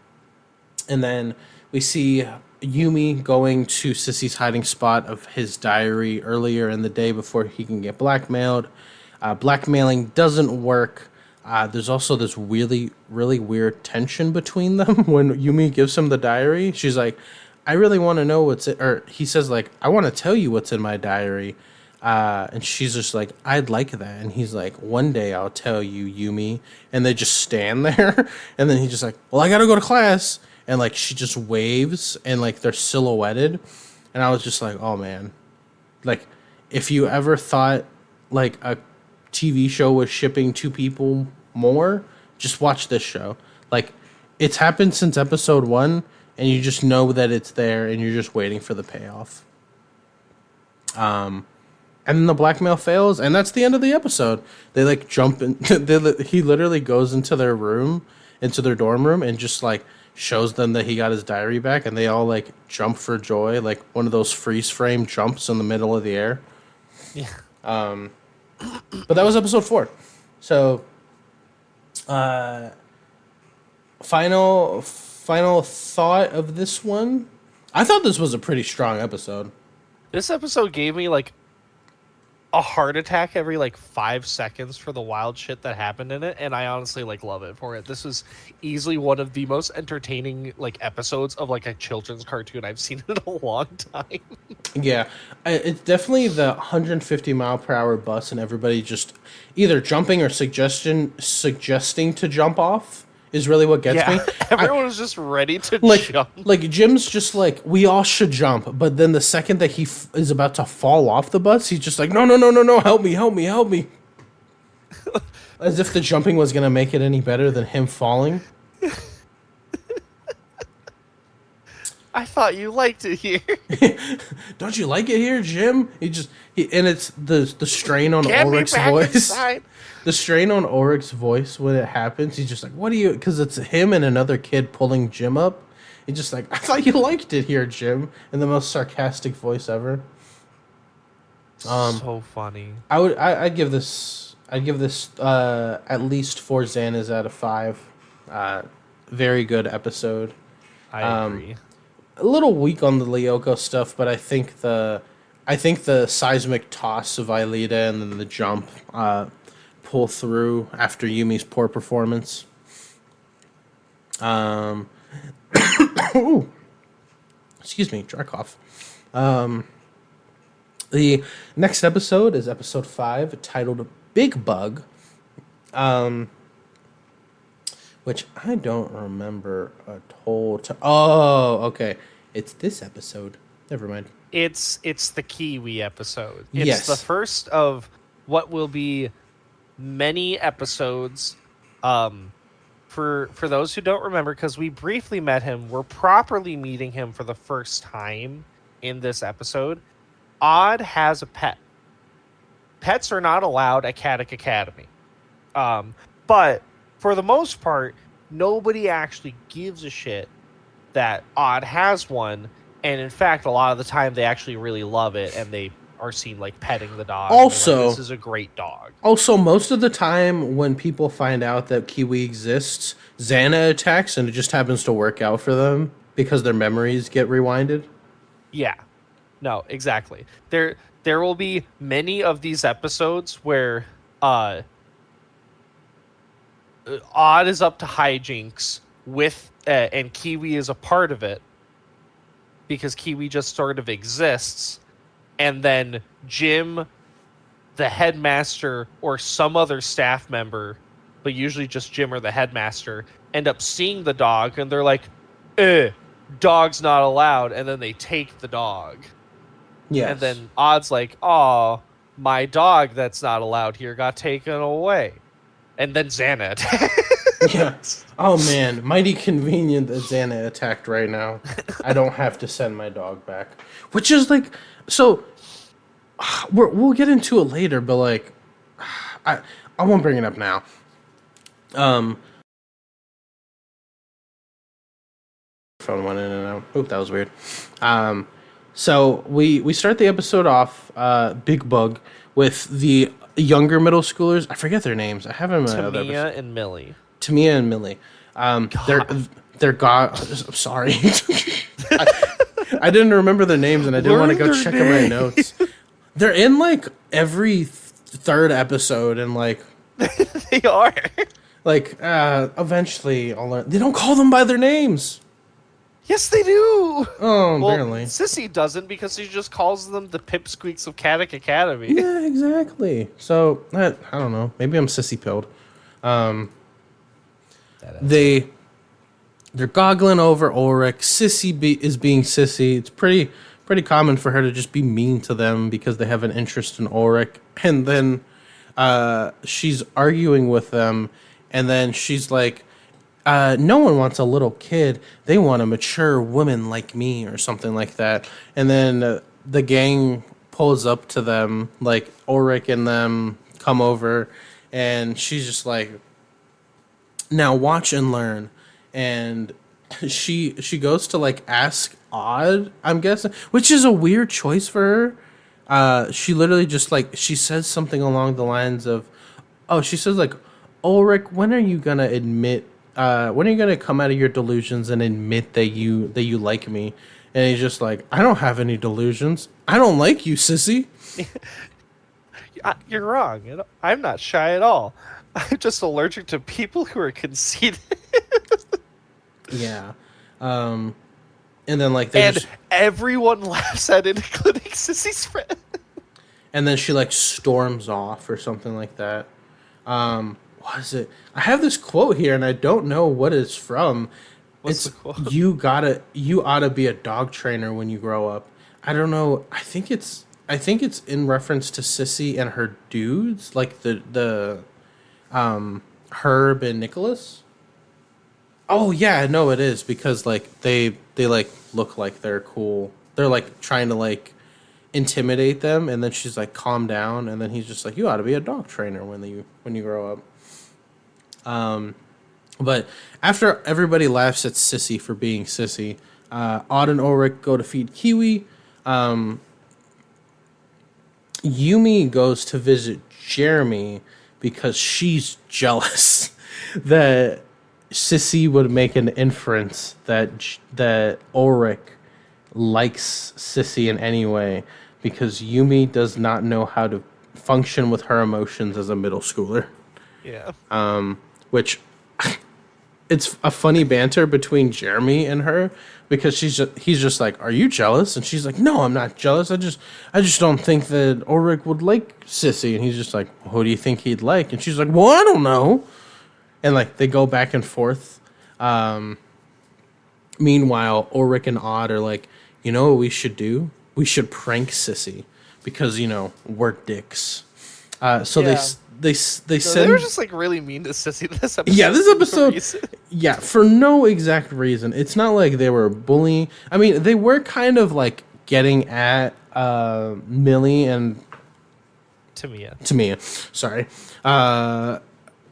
then we see Yumi going to Sissy's hiding spot of his diary earlier in the day before he can get blackmailed. Blackmailing doesn't work. There's also this really, really weird tension between them when Yumi gives him the diary. She's like, I really want to know what's it, or he says like, I want to tell you what's in my diary. And she's just like, I'd like that. And he's like, one day I'll tell you, Yumi. And they just stand there. And then he's just like, well, I got to go to class. And like, she just waves and like they're silhouetted. And I was just like, oh man, like if you ever thought like a TV show was shipping two people more, just watch this show. Like it's happened since episode 1 and you just know that it's there and you're just waiting for the payoff. And then the blackmail fails, and that's the end of the episode. They like jump in. He literally goes into their room, into their dorm room, and just like shows them that he got his diary back, and they all like jump for joy, like one of those freeze frame jumps in the middle of the air. Yeah. But that was episode 4. So, final thought of this one. I thought this was a pretty strong episode. This episode gave me like a heart attack every like 5 seconds for the wild shit that happened in it, and I honestly like love it for it. This is easily one of the most entertaining like episodes of like a children's cartoon I've seen in a long time. Yeah, it's definitely the 150 mile per hour bus and everybody just either jumping or suggesting to jump off is really what gets me. Everyone was just ready to jump. Like Jim's just like, we all should jump, but then the second that he is about to fall off the bus, he's just like, no, help me. As if the jumping was gonna make it any better than him falling. I thought you liked it here. Don't you like it here, Jim? And it's the strain on Ulrich's voice. Inside. The strain on Ulrich's voice when it happens, he's just like, what do you... Because it's him and another kid pulling Jim up. He's just like, I thought you liked it here, Jim. In the most sarcastic voice ever. So funny. I'd give this at least 4 Xanas out of 5. Very good episode. I agree. A little weak on the Lyoko stuff, but I think the seismic toss of Aelita and then the jump pull through after Yumi's poor performance. Ooh. Excuse me, dry cough. The next episode is episode 5, titled Big Bug, which I don't remember a whole Oh, okay. It's this episode. Never mind. It's the Kiwi episode. Yes. It's the first of what will be many episodes. For those who don't remember, because we briefly met him, we're properly meeting him for the first time in this episode. Odd has a pet. Pets are not allowed at Caddick Academy. But for the most part, nobody actually gives a shit that Odd has one. And in fact, a lot of the time they actually really love it, and they are seen like petting the dog. Also, like, this is a great dog. Also, most of the time when people find out that Kiwi exists, Xana attacks, and it just happens to work out for them because their memories get rewinded. Yeah. No, exactly. There will be many of these episodes where Odd is up to hijinks with and Kiwi is a part of it because Kiwi just sort of exists, and then Jim, the headmaster, or some other staff member but usually just Jim or the headmaster, end up seeing the dog, and they're like, dog's not allowed, and then they take the dog. Yes. And then Odd's like, oh, my dog that's not allowed here got taken away. And then Xana attacks. Yeah. Oh man, mighty convenient that Xana attacked right now. I don't have to send my dog back. Which is like, so we'll get into it later, but like, I won't bring it up now. Phone went in and out. Oh, that was weird. So we start the episode off, Big Bug, with the younger middle schoolers. I forget their names. I have them in another episode. Tamia and Millie. Tamia and Millie. They're I'm sorry. I didn't remember their names, and I didn't want to go check in my notes. They're in like every third episode, and like They are. like eventually I'll learn. They don't call them by their names. Yes, they do. Oh, barely. Sissy doesn't, because she just calls them the pipsqueaks of Caddick Academy. Yeah, exactly. So I don't know. Maybe I'm sissy pilled. They're goggling over Ulrich. Sissy is being sissy. It's pretty common for her to just be mean to them because they have an interest in Ulrich. And then she's arguing with them, and then she's like, no one wants a little kid. They want a mature woman like me, or something like that. And then the gang pulls up to them, like Ulrich and them come over, and she's just like, now watch and learn. And she goes to like ask Odd, I'm guessing, which is a weird choice for her. She literally just like, she says something along the lines of, she says like, Ulrich, when are you gonna admit? When are you gonna come out of your delusions and admit that you like me? And he's just like, I don't have any delusions. I don't like you, sissy. You're wrong. I'm not shy at all. I'm just allergic to people who are conceited. Yeah. And then like everyone laughs at it, including Sissy's friend. And then she like storms off or something like that. What is it? I have this quote here and I don't know what it's from. What's the quote? You ought to be a dog trainer when you grow up. I don't know. I think it's in reference to Sissy and her dudes, like the Herb and Nicholas. Oh yeah, no, it is, because like they like look like they're cool. They're like trying to like intimidate them, and then she's like, calm down, and then he's just like, you ought to be a dog trainer when you grow up. But after everybody laughs at Sissy for being Sissy, Odd and Ulrich go to feed Kiwi. Yumi goes to visit Jeremy because she's jealous that Sissy would make an inference that Ulrich likes Sissy in any way, because Yumi does not know how to function with her emotions as a middle schooler. Yeah. Which it's a funny banter between Jeremy and her, because he's just like, are you jealous? And she's like, no, I'm not jealous. I just don't think that Ulrich would like Sissy. And he's just like, well, who do you think he'd like? And she's like, well, I don't know. And like they go back and forth. Meanwhile, Ulrich and Odd are like, you know what we should do? We should prank Sissy because, we're dicks. So Yeah. they They send. were just like really mean to Sissy this episode. Yeah, this for no episode. reason. Yeah, for no exact reason. It's not like they were bullying. I mean, they were kind of like getting at Millie and Tamia. Sorry.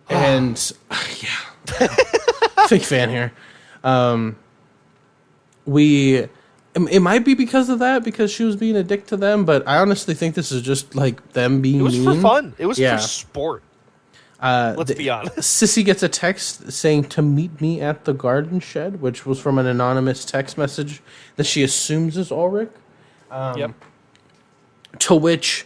And yeah, big fan here. It might be because of that, because she was being a dick to them, but I honestly think this is just like them being mean. It was for fun. It was for sport. Let's be honest. Sissy gets a text saying to meet me at the garden shed, which was from an anonymous text message that she assumes is Ulrich. Yep. To which,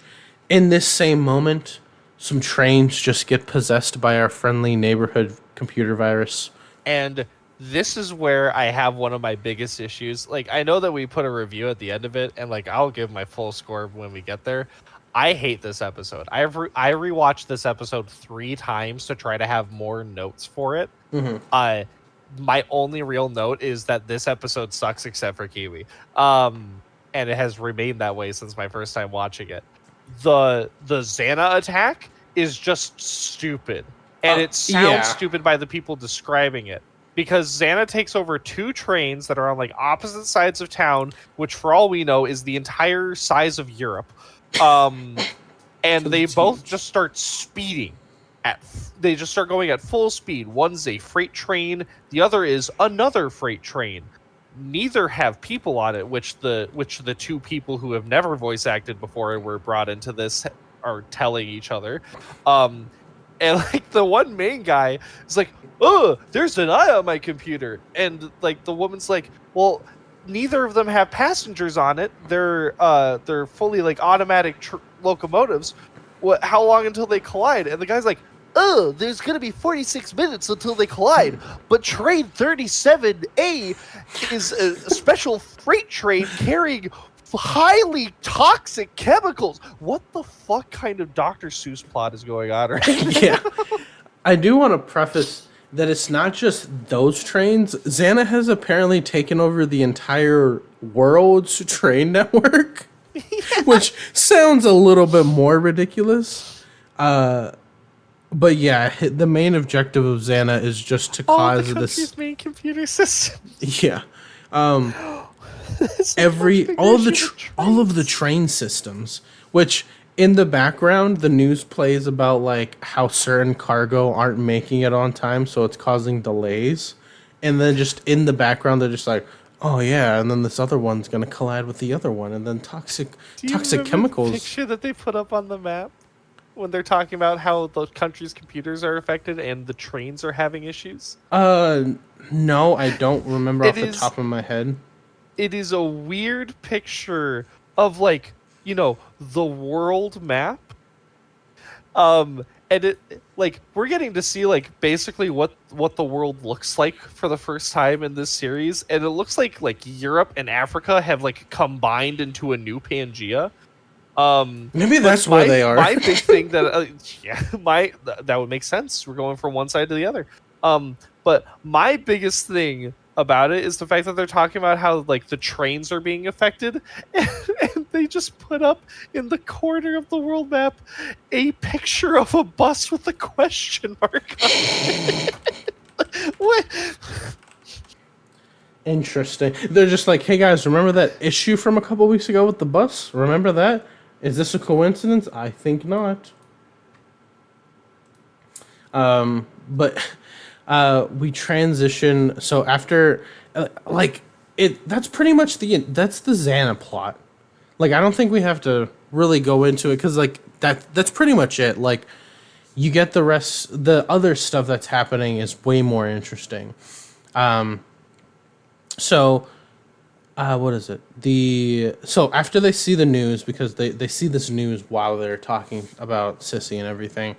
in this same moment, some trains just get possessed by our friendly neighborhood computer virus. And this is where I have one of my biggest issues. Like, I know that we put a review at the end of it, and like I'll give my full score when we get there. I hate this episode. I rewatched this episode 3 times to try to have more notes for it. Mm-hmm. My only real note is that this episode sucks except for Kiwi. And it has remained that way since my first time watching it. The Xana attack is just stupid. And it sounds stupid by the people describing it. Because Xana takes over 2 trains that are on like opposite sides of town, which for all we know is the entire size of Europe. And they both just start speeding. They just start going at full speed. One's a freight train, the other is another freight train. Neither have people on it, which the 2 people who have never voice acted before and were brought into this are telling each other. And like the one main guy is like, "Oh, there's an eye on my computer," and like the woman's like, "Well, neither of them have passengers on it. They're fully like automatic locomotives. How long until they collide?" And the guy's like, "Oh, there's going to be 46 minutes until they collide. But train 37A is a special freight train carrying highly toxic chemicals." What the fuck kind of Dr. Seuss plot is going on right now? Yeah. I do want to preface that it's not just those trains. Xana has apparently taken over the entire world's train network, which sounds a little bit more ridiculous. But yeah, the main objective of Xana is just to cause the country's this main computer system. Yeah. all of the train systems, which in the background the news plays about like how certain cargo aren't making it on time, so it's causing delays. And then just in the background they're just like, "Oh yeah, and then this other one's going to collide with the other one, and then toxic chemicals." The picture that they put up on the map when they're talking about how the country's computers are affected and the trains are having issues? No, I don't remember off the top of my head. It is a weird picture of like, the world map. And it like we're getting to see like basically what the world looks like for the first time in this series, and it looks like Europe and Africa have like combined into a new Pangea. Maybe that's where they are. My big thing that that would make sense. We're going from one side to the other. But my biggest thing about it is the fact that they're talking about how like the trains are being affected, and they just put up in the corner of the world map a picture of a bus with a question mark on it. What? Interesting. They're just like, "Hey guys, remember that issue from a couple weeks ago with the bus? Remember that? Is this a coincidence? I think not." But we transition. So after, that's pretty much that's the Xana plot. Like, I don't think we have to really go into it because like that's pretty much it. Like, you get the rest, the other stuff that's happening is way more interesting. So, what is it? So after they see the news, because they see this news while they're talking about Sissy and everything,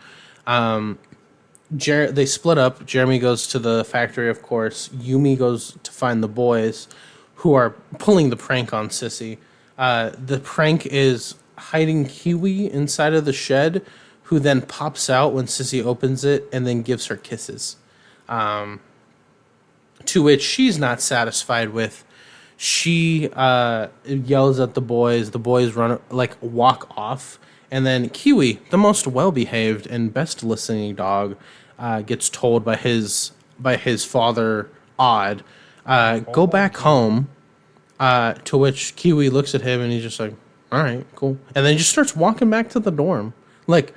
they split up. Jeremy goes to the factory, of course. Yumi goes to find the boys who are pulling the prank on Sissy. The prank is hiding Kiwi inside of the shed, who then pops out when Sissy opens it and then gives her kisses. To which she's not satisfied with. She yells at the boys. The boys walk off. And then Kiwi, the most well-behaved and best listening dog, gets told by his father, Odd, go back home. To which Kiwi looks at him and he's just like, "All right, cool." And then he just starts walking back to the dorm. Like,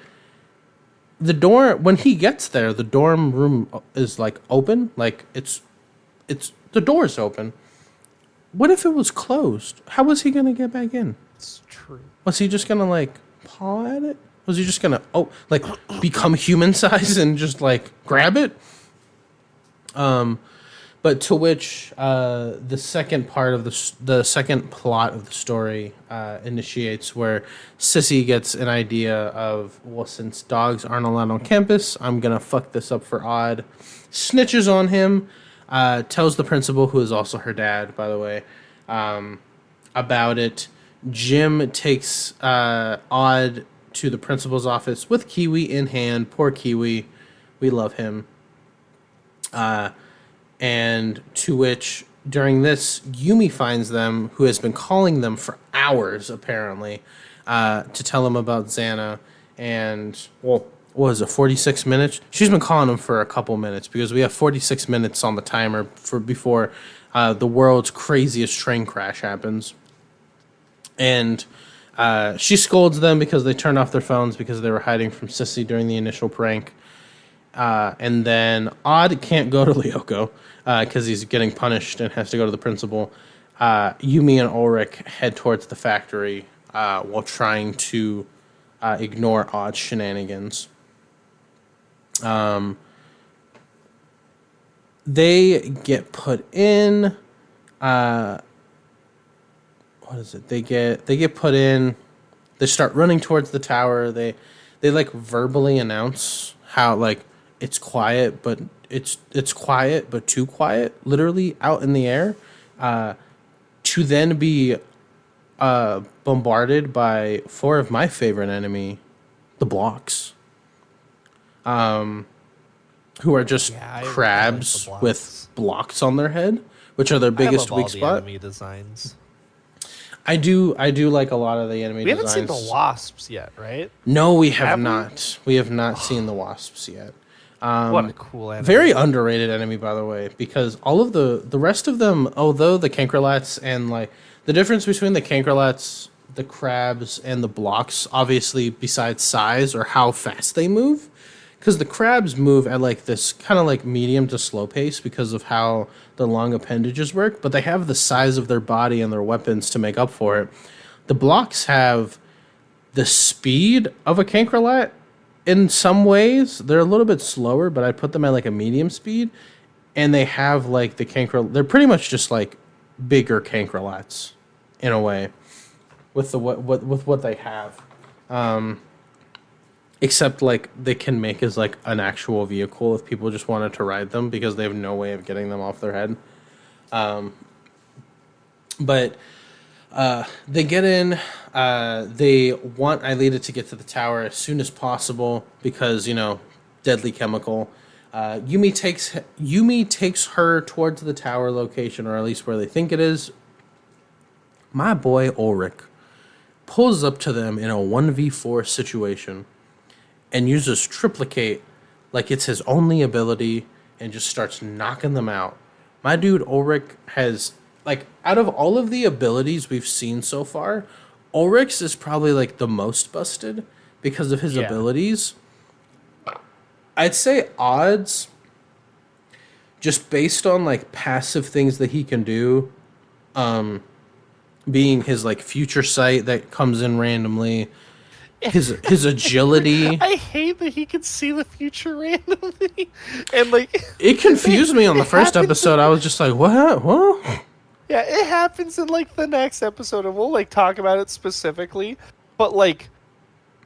the door, when he gets there, the dorm room is like open. Like, it's the door's open. What if it was closed? How was he gonna get back in? It's true. Was he just gonna like paw at it? Was he just gonna become human size and just like grab it? But to which the second part of the second plot of the story initiates, where Sissy gets an idea of, well, since dogs aren't allowed on campus, I'm gonna fuck this up for Odd. Snitches on him. Tells the principal, who is also her dad, by the way, about it. Jim takes Odd to the principal's office with Kiwi in hand. Poor Kiwi. We love him. And to which, during this, Yumi finds them, who has been calling them for hours, apparently, to tell them about Xana. And, well, what was it, 46 minutes? She's been calling them for a couple minutes, because we have 46 minutes on the timer for before the world's craziest train crash happens. And she scolds them because they turned off their phones because they were hiding from Sissy during the initial prank. And then Odd can't go to Lyoko because he's getting punished and has to go to the principal. Yumi and Ulrich head towards the factory while trying to ignore Odd's shenanigans. They get put in. What is it? They get put in. They start running towards the tower. They like verbally announce how like it's quiet, but it's quiet, but too quiet, literally out in the air, to then be bombarded by four of my favorite enemy, the blocks, who are just crabs like with blocks on their head, which are their biggest weak spot. Enemy designs. I do like a lot of the enemy designs. We haven't seen the wasps yet, right? No, we have not. We have not seen the wasps yet. What a cool enemy. Very underrated enemy, by the way, because all of the rest of them, although the Cankerlats and like the difference between the Cankerlats, the crabs, and the blocks, obviously besides size or how fast they move, because the crabs move at like this kind of like medium to slow pace because of how the long appendages work, but they have the size of their body and their weapons to make up for it. The blocks have the speed of a Cankerlat. In some ways, they're a little bit slower, but I put them at like a medium speed, and they have like the Canker. They're pretty much just like bigger Cankerlats in a way, with the what they have. Except like they can make as like an actual vehicle if people just wanted to ride them because they have no way of getting them off their head. But they get in. They want Aelita to get to the tower as soon as possible because, you know, deadly chemical. Yumi takes her towards the tower location, or at least where they think it is. My boy Ulrich pulls up to them in a 1v4 situation and uses triplicate like it's his only ability and just starts knocking them out. My dude Ulrich has, like, out of all of the abilities we've seen so far, Ulrich's is probably like the most busted because of his abilities. I'd say odds, just based on like passive things that he can do, being his like future sight that comes in randomly, his agility. I hate that he can see the future randomly, and like it confused me on the first episode. I was just like, what? Yeah, it happens in like the next episode, and we'll like talk about it specifically. But like,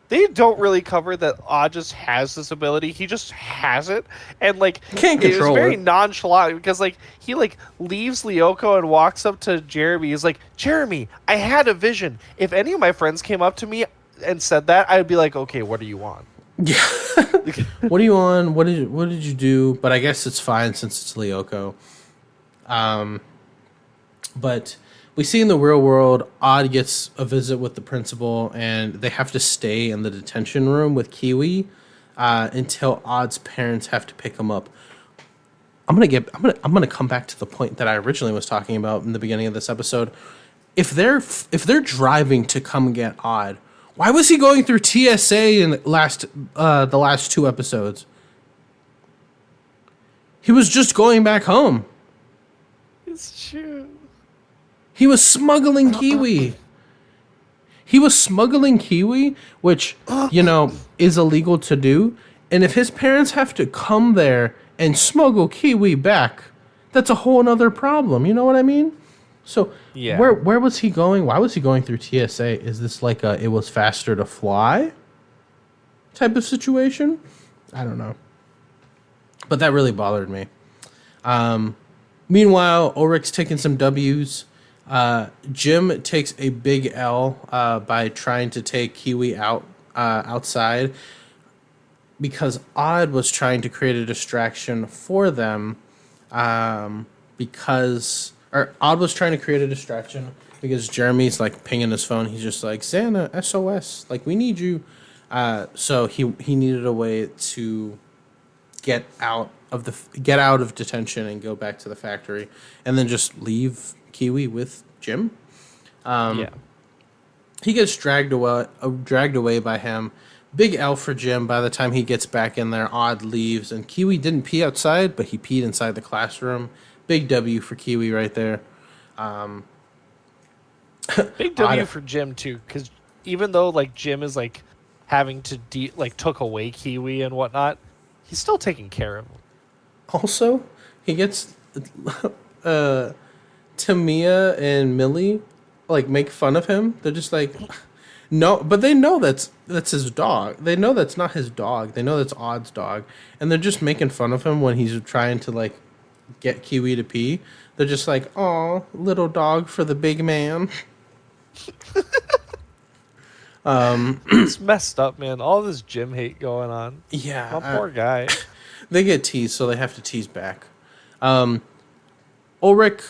they don't really cover that Odd just has this ability. He just has it, and like can't control it. It's very it. nonchalant because like he like leaves Lyoko and walks up to Jeremy. He's like, Jeremy, I had a vision. If any of my friends came up to me and said that, I'd be like, okay, what do you want? Yeah. What are you on? What did you do? But I guess it's fine since it's Lyoko. But we see in the real world, Odd gets a visit with the principal, and they have to stay in the detention room with Kiwi until Odd's parents have to pick him up. I'm gonna come back to the point that I originally was talking about in the beginning of this episode. If they're driving to come get Odd, why was he going through TSA in the last two episodes? He was just going back home. It's true. He was smuggling Kiwi. Which, you know, is illegal to do. And if his parents have to come there and smuggle Kiwi back, that's a whole nother problem. You know what I mean? So yeah. Where was he going? Why was he going through TSA? Is this like a it was faster to fly type of situation? I don't know. But that really bothered me. Meanwhile, Ulrich's taking some W's. Jim takes a big L by trying to take Kiwi out outside because Odd was trying to create a distraction for them. Because or Odd was trying to create a distraction because Jeremy's like pinging his phone. He's just like, Xana, SOS, like we need you. So he needed a way to get out of detention and go back to the factory, and then just leave Kiwi with Jim. Yeah. He gets dragged away by him. Big L for Jim. By the time he gets back in there, Odd leaves, and Kiwi didn't pee outside, but he peed inside the classroom. Big W for Kiwi right there. Big W for Jim too, because even though like Jim is like having to took away Kiwi and whatnot, he's still taking care of him. Also, he gets Tamia and Millie like make fun of him. They're just like, no, but they know that's his dog. They know that's not his dog. They know that's Odd's dog, and they're just making fun of him when he's trying to like get Kiwi to pee. They're just like, "Aw, little dog for the big man." It's messed up, man. All this Jim hate going on. Yeah, My poor guy. They get teased, so they have to tease back. Ulrich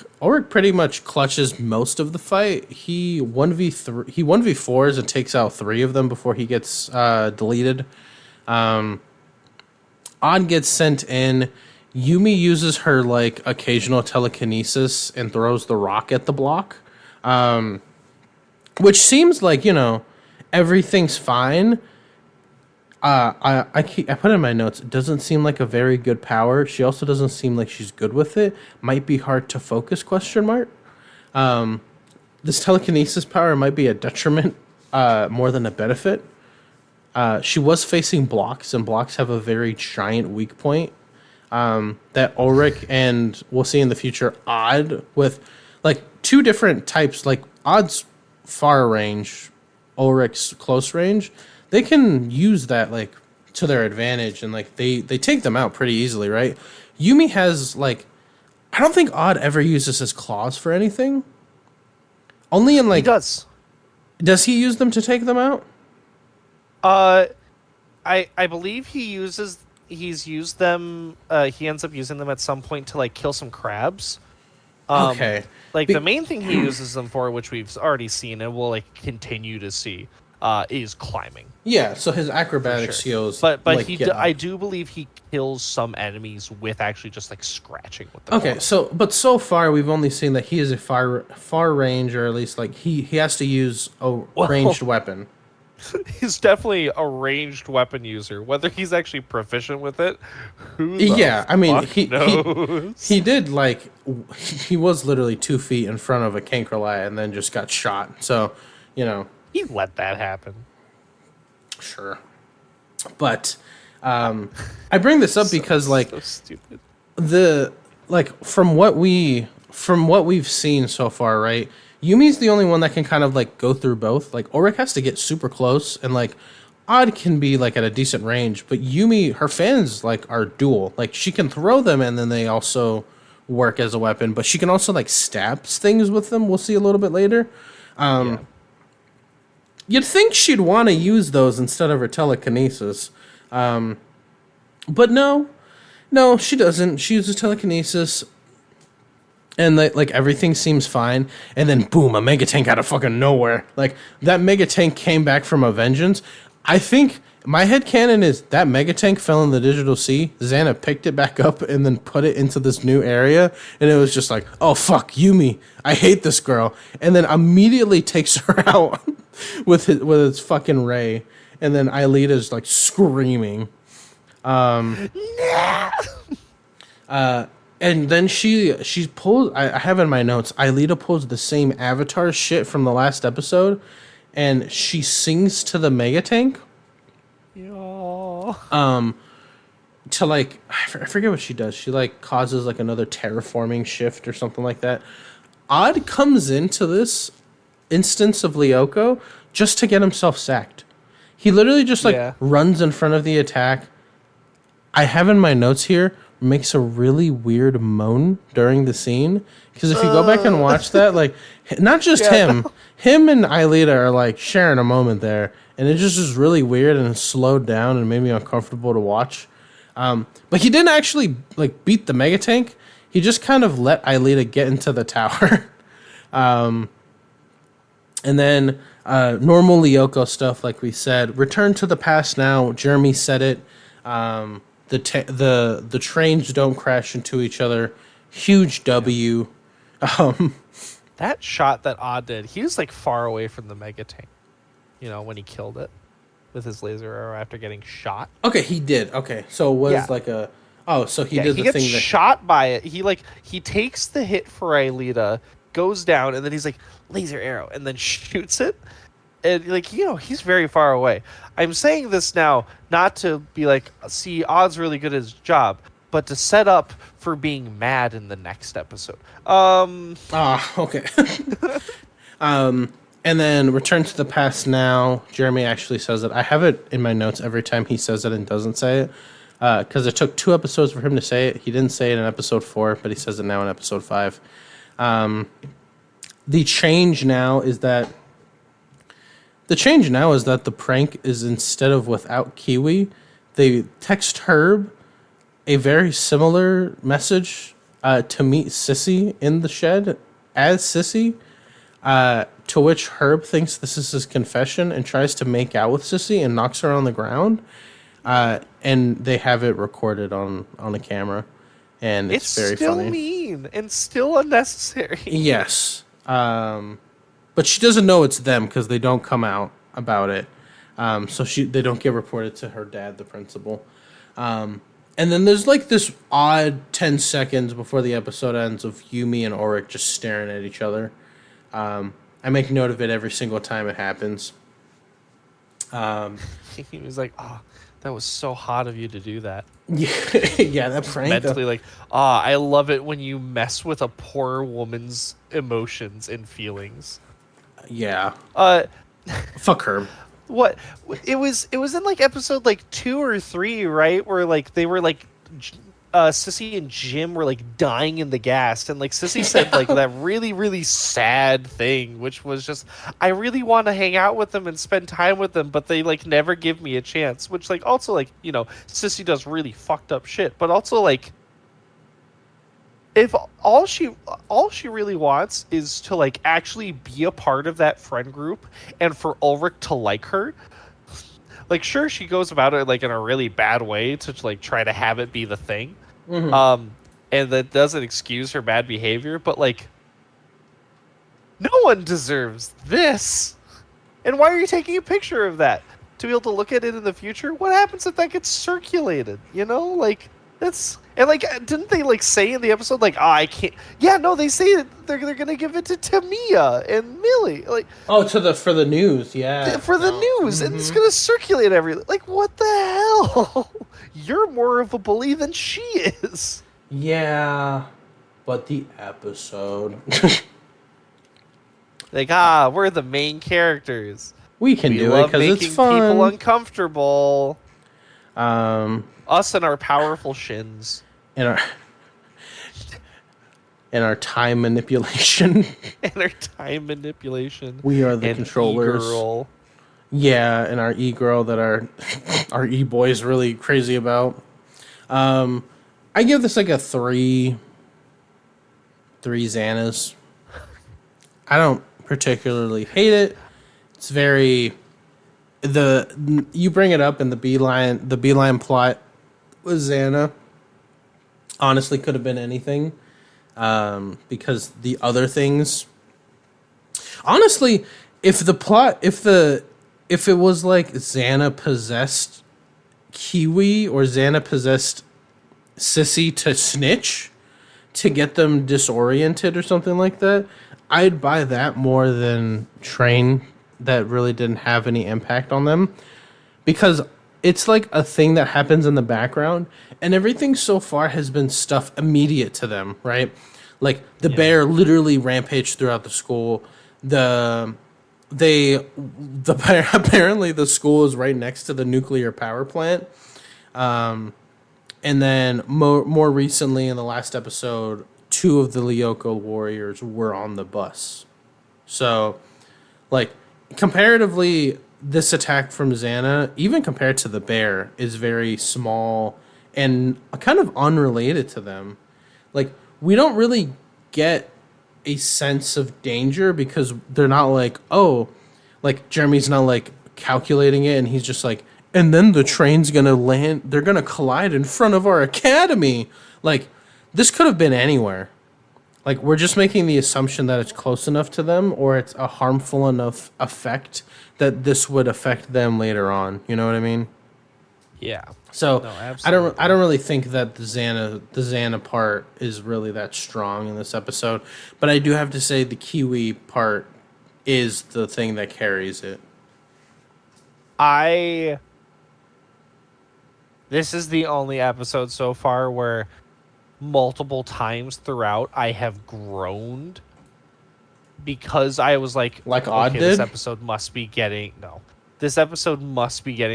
pretty much clutches most of the fight. He 1v4s and takes out 3 of them before he gets deleted. Odd gets sent in. Yumi uses her like occasional telekinesis and throws the rock at the block, which seems like, you know, everything's fine. I put in my notes, it doesn't seem like a very good power. She also doesn't seem like she's good with it. Might be hard to focus, question mark. This telekinesis power might be a detriment more than a benefit. She was facing blocks, and blocks have a very giant weak point that Ulrich and we'll see in the future Odd with like 2 different types, like Odd's far range, Ulrich's close range. They can use that like to their advantage, and like they take them out pretty easily, right? Yumi has like, I don't think Odd ever uses his claws for anything. Only in like, He does. Does he use them to take them out? I believe he's used them. He ends up using them at some point to like kill some crabs. Okay. Like the main thing he uses them for, which we've already seen and will like continue to see, is climbing. Yeah, so his acrobatic skills. But like, I do believe he kills some enemies with actually just like scratching with them. Okay, so far we've only seen that he is a far range, or at least like he has to use a ranged weapon. He's definitely a ranged weapon user. Whether he's actually proficient with it, I mean, knows? he did like he was literally 2 feet in front of a Cankerlite and then just got shot. So, you know, he let that happen. Sure, but I bring this up because like so stupid. From what we've seen so far, right? Yumi's the only one that can kind of like go through both. Like Ulrich has to get super close, and like Odd can be like at a decent range, but Yumi, her fans like are dual. Like she can throw them and then they also work as a weapon, but she can also like stab things with them. We'll see a little bit later. You'd think she'd want to use those instead of her telekinesis. But no, she doesn't. She uses telekinesis. And like everything seems fine, and then boom, a mega tank out of fucking nowhere. Like that mega tank came back from a vengeance. I think my headcanon is that mega tank fell in the digital sea. Xana picked it back up and then put it into this new area, and it was just like, oh fuck, Yumi, I hate this girl, and then immediately takes her out with its fucking ray, and then Aelita's like screaming. And then she pulls. I have in my notes. Aelita pulls the same Avatar shit from the last episode, and she sings to the mega tank. Yo. To like, I forget what she does. She like causes like another terraforming shift or something like that. Odd comes into this instance of Lyoko just to get himself sacked. He literally just like runs in front of the attack. I have in my notes here, makes a really weird moan during the scene. Because if you go back and watch that, like, not just him and Aelita are like sharing a moment there, and it just is really weird and slowed down and made me uncomfortable to watch. But he didn't actually like beat the mega tank. He just kind of let Aelita get into the tower. And then normal Lyoko stuff, like we said. Return to the past now. Jeremy said it. The trains don't crash into each other. Huge W. That shot that Odd did, he was like far away from the mega tank. You know, when he killed it with his laser arrow after getting shot. Okay, he did. Okay, so it was like a... Oh, so he did the gets thing that... shot by it. He takes the hit for Aelita, goes down, and then he's like, laser arrow, and then shoots it. And, like, you know, he's very far away. I'm saying this now not to be like, see, Odd's really good at his job, but to set up for being mad in the next episode. Okay. And then Return to the Past now. Jeremy actually says it. I have it in my notes every time he says it and doesn't say it. Because it took 2 episodes for him to say it. He didn't say it in episode 4, but he says it now in episode 5. The change now is that the prank is, instead of without Kiwi, they text Herb a very similar message to meet Sissy in the shed as Sissy, to which Herb thinks this is his confession and tries to make out with Sissy and knocks her on the ground. And they have it recorded on a camera, and it's very funny. It's still mean and still unnecessary. Yes. But she doesn't know it's them because they don't come out about it. So they don't get reported to her dad, the principal. And then there's like this odd 10 seconds before the episode ends of Yumi and Auric just staring at each other. I make note of it every single time it happens. He was like, oh, that was so hot of you to do that. Yeah, that prank. Mentally like, I love it when you mess with a poor woman's emotions and feelings. Yeah. Fuck her. What? It was in like episode like 2 or 3, right? Where like they were like Sissy and Jim were like dying in the gas, and like Sissy said like that really, really sad thing, which was just, I really want to hang out with them and spend time with them, but they like never give me a chance. Which like also like, you know, Sissy does really fucked up shit, but also like, if all she really wants is to like actually be a part of that friend group and for Ulrich to like her, like, sure, she goes about it like in a really bad way to like try to have it be the thing. Mm-hmm. And that doesn't excuse her bad behavior, but like, no one deserves this. And why are you taking a picture of that? To be able to look at it in the future? What happens if that gets circulated? You know, like, that's... And like, didn't they like say in the episode like, I can't? Yeah, no, they say that they're gonna give it to Tamia and Millie. Like, for the news, yeah, for the news, and it's gonna circulate everywhere. Like, what the hell? You're more of a bully than she is. Yeah, but the episode. Like, we're the main characters. We do it because it's fun. People uncomfortable. Us and our powerful shins. And our time manipulation. We are the controllers. E-girl. Yeah, and our e-girl that our e-boy is really crazy about. I give this like a 3 Xanas. I don't particularly hate it. It's very... You bring it up in the beeline plot with Xana. Honestly, could have been anything, because the other things. Honestly, if it was like Xana possessed Kiwi or Xana possessed Sissy to snitch to get them disoriented or something like that, I'd buy that more than Train that really didn't have any impact on them, because it's like a thing that happens in the background, and everything so far has been stuff immediate to them, right? Like the bear literally rampaged throughout the school. Apparently the school is right next to the nuclear power plant. And then more recently, in the last episode, two of the Lyoko warriors were on the bus. So, like, comparatively, this attack from Xana, even compared to the bear, is very small and kind of unrelated to them. Like, we don't really get a sense of danger because they're not like, oh, like, Jeremy's not like calculating it and he's just like, and then the train's gonna land, they're gonna collide in front of our academy. Like, this could have been anywhere. Like, we're just making the assumption that it's close enough to them or it's a harmful enough effect that this would affect them later on. You know what I mean? Yeah. So No, I don't really think that the Xana part is really that strong in this episode, but I do have to say the Kiwi part is the thing that carries it. This is the only episode so far where multiple times throughout I have groaned because I was like Odd okay, did? This episode must be getting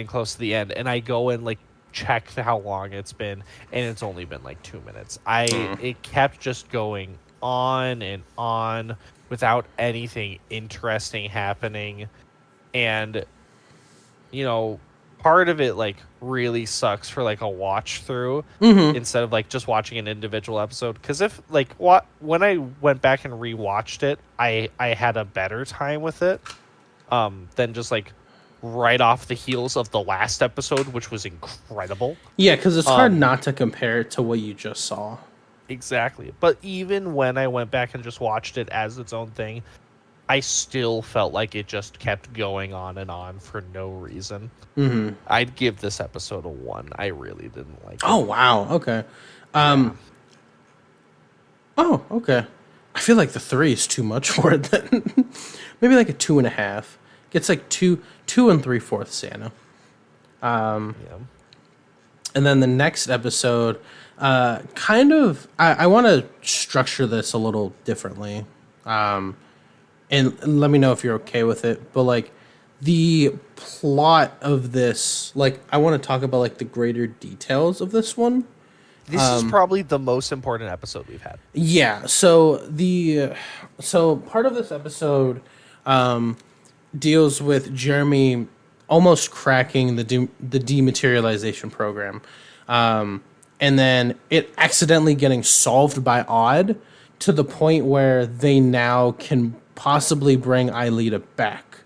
close to the end, and I go and like check how long it's been, and it's only been like 2 minutes. It kept just going on and on without anything interesting happening, and part of it like really sucks for like a watch through instead of like just watching an individual episode, because if like when I went back and rewatched it, I had a better time with it than just like right off the heels of the last episode, which was incredible. Yeah, because it's hard not to compare it to what you just saw. Exactly. But even when I went back and just watched it as its own thing, I still felt like it just kept going on and on for no reason. I'd give this episode a 1. I really didn't like it. Oh, wow. Okay. Oh, okay. I feel like the 3 is too much for it then. Maybe like a 2.5. It's like 2 3/4 Xana. And then the next episode, kind of, I want to structure this a little differently. And let me know if you're okay with it. But like the plot of this, like I want to talk about like the greater details of this one. This is probably the most important episode we've had. Yeah. So part of this episode deals with Jeremy almost cracking the dematerialization program, and then it accidentally getting solved by Odd to the point where they now can possibly bring Aelita back.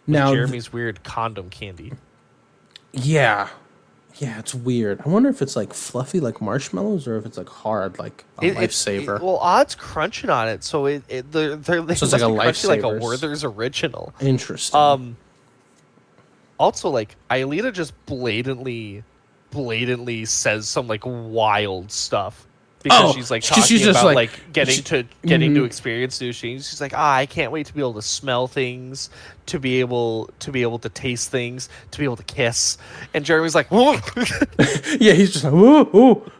Now Jeremy's weird condom candy. Yeah, it's weird. I wonder if it's like fluffy like marshmallows or if it's like hard like a lifesaver. Well, Odd's crunching on it, so they're so it's like a lifesaver, like a Werther's original. Interesting. Also, like Aelita just blatantly says some like wild stuff because she's like talking about like getting to experience new things. She's like, I can't wait to be able to smell things, to be able to taste things, to be able to kiss. And Jeremy's like, whoa. Yeah, he's just like, ooh.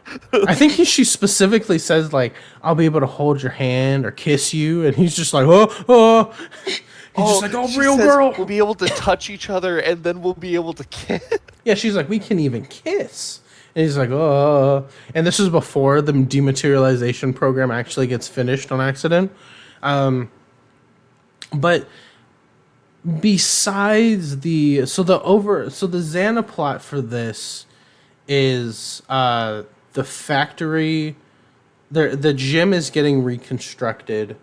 I think she specifically says like, I'll be able to hold your hand or kiss you, and he's just like, oh. He's just like, real girl. We'll be able to touch each other, and then we'll be able to kiss. Yeah, she's like, we can even kiss. And he's like, oh. And this is before the dematerialization program actually gets finished on accident. But besides the Xana plot for this is the factory. The gym is getting reconstructed.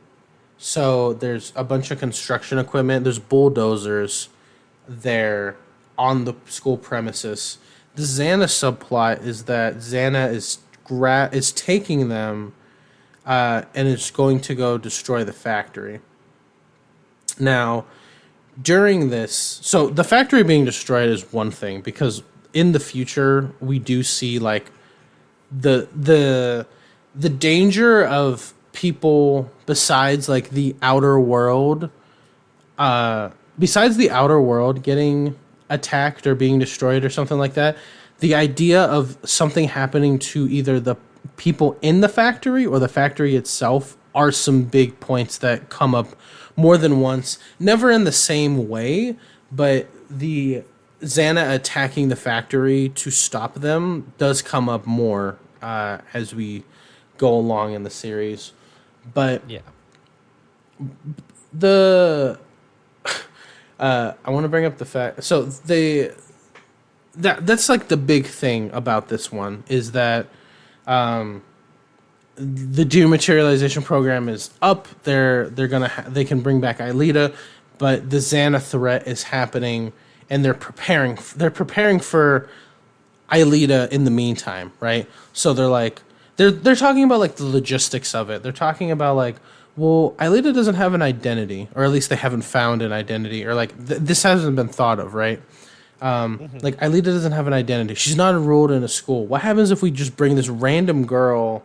So there's a bunch of construction equipment. There's bulldozers there on the school premises. The Xana subplot is that Xana is taking them and is going to go destroy the factory. Now, during this, so the factory being destroyed is one thing, because in the future we do see like the danger of people besides like the outer world, getting attacked or being destroyed or something like that. The idea of something happening to either the people in the factory or the factory itself are some big points that come up more than once. Never in the same way, but the Xana attacking the factory to stop them does come up more as we go along in the series. But Yeah. the I want to bring up the fact. So that's like the big thing about this one is that the dematerialization program is up. They can bring back Aelita, but the Xana threat is happening, and they're preparing for Aelita in the meantime, right? So they're talking about like the logistics of it. They're talking about like, well, Aelita doesn't have an identity, or at least they haven't found an identity, or like this hasn't been thought of, right? Like Aelita doesn't have an identity. She's not enrolled in a school. What happens if we just bring this random girl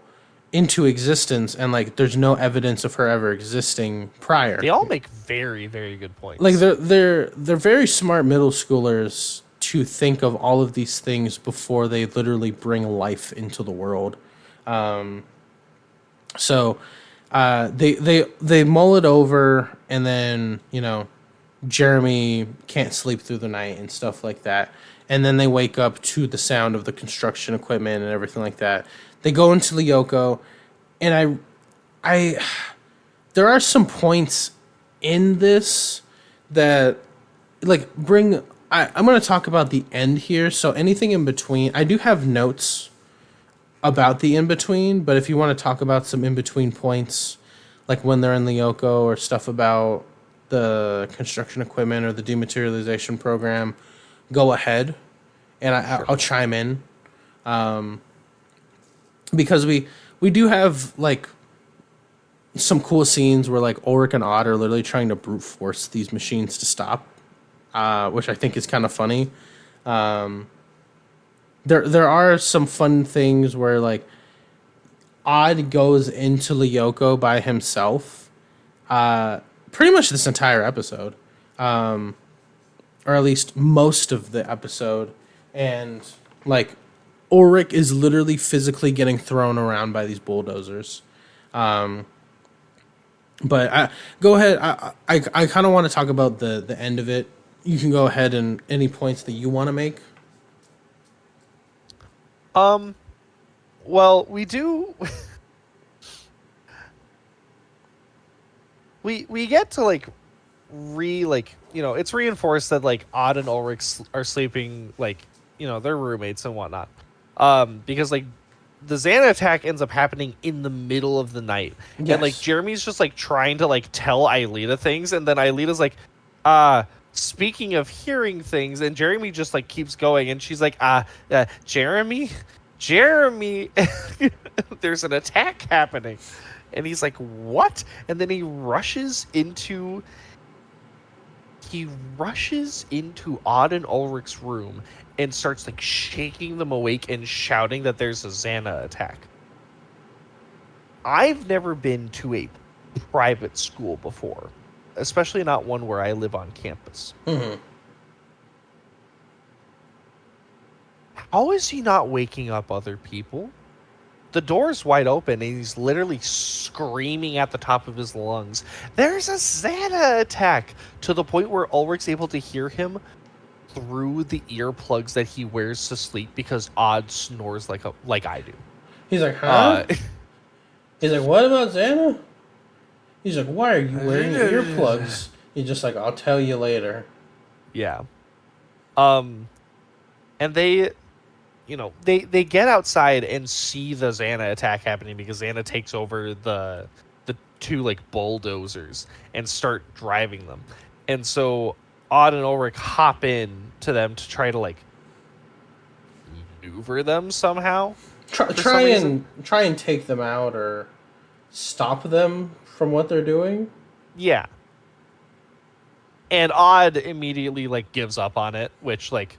into existence and like there's no evidence of her ever existing prior? They all make very, very good points. Like they're very smart middle schoolers to think of all of these things before they literally bring life into the world. So they mull it over, and then Jeremy can't sleep through the night and stuff like that. And then they wake up to the sound of the construction equipment and everything like that. They go into Lyoko, and I there are some points in this that like bring. I'm going to talk about the end here. So anything in between, I do have notes about the in between. But if you want to talk about some in between points, like when they're in Lyoko or stuff about the construction equipment or the dematerialization program, go ahead, and I'll chime in, because we do have like some cool scenes where like Ulrich and Odd are literally trying to brute force these machines to stop, which I think is kind of funny. There are some fun things where like Odd goes into Lyoko by himself, pretty much this entire episode, or at least most of the episode, and like Ulrich is literally physically getting thrown around by these bulldozers. But go ahead. I kind of want to talk about the end of it. You can go ahead and any points that you want to make. Well, we do. we get to like it's reinforced that like Odd and Ulrich are sleeping like they're roommates and whatnot. Because like the Xana attack ends up happening in the middle of the night, Yes. and like Jeremy's just like trying to like tell Aelita things, and then Aelita's like, speaking of hearing things, and Jeremy just like keeps going, and she's like, Jeremy, there's an attack happening. And he's like, what? And then he rushes into Odd and Ulrich's room and starts like shaking them awake and shouting that there's a Xana attack. I've never been to a private school before, especially not one where I live on campus. Mm-hmm. How is he not waking up other people? The door's wide open, and he's literally screaming at the top of his lungs, there's a Xana attack! To the point where Ulrich's able to hear him through the earplugs that he wears to sleep because Odd snores like I do. He's like, huh? He's like, what about Xana? He's like, why are you wearing earplugs? He's just like, I'll tell you later. Yeah. And they they get outside and see the Xana attack happening because Xana takes over the two like bulldozers and start driving them. And so Odd and Ulrich hop in to them to try to like maneuver them somehow. Try and take them out or stop them from what they're doing. Yeah. And Odd immediately like gives up on it, which like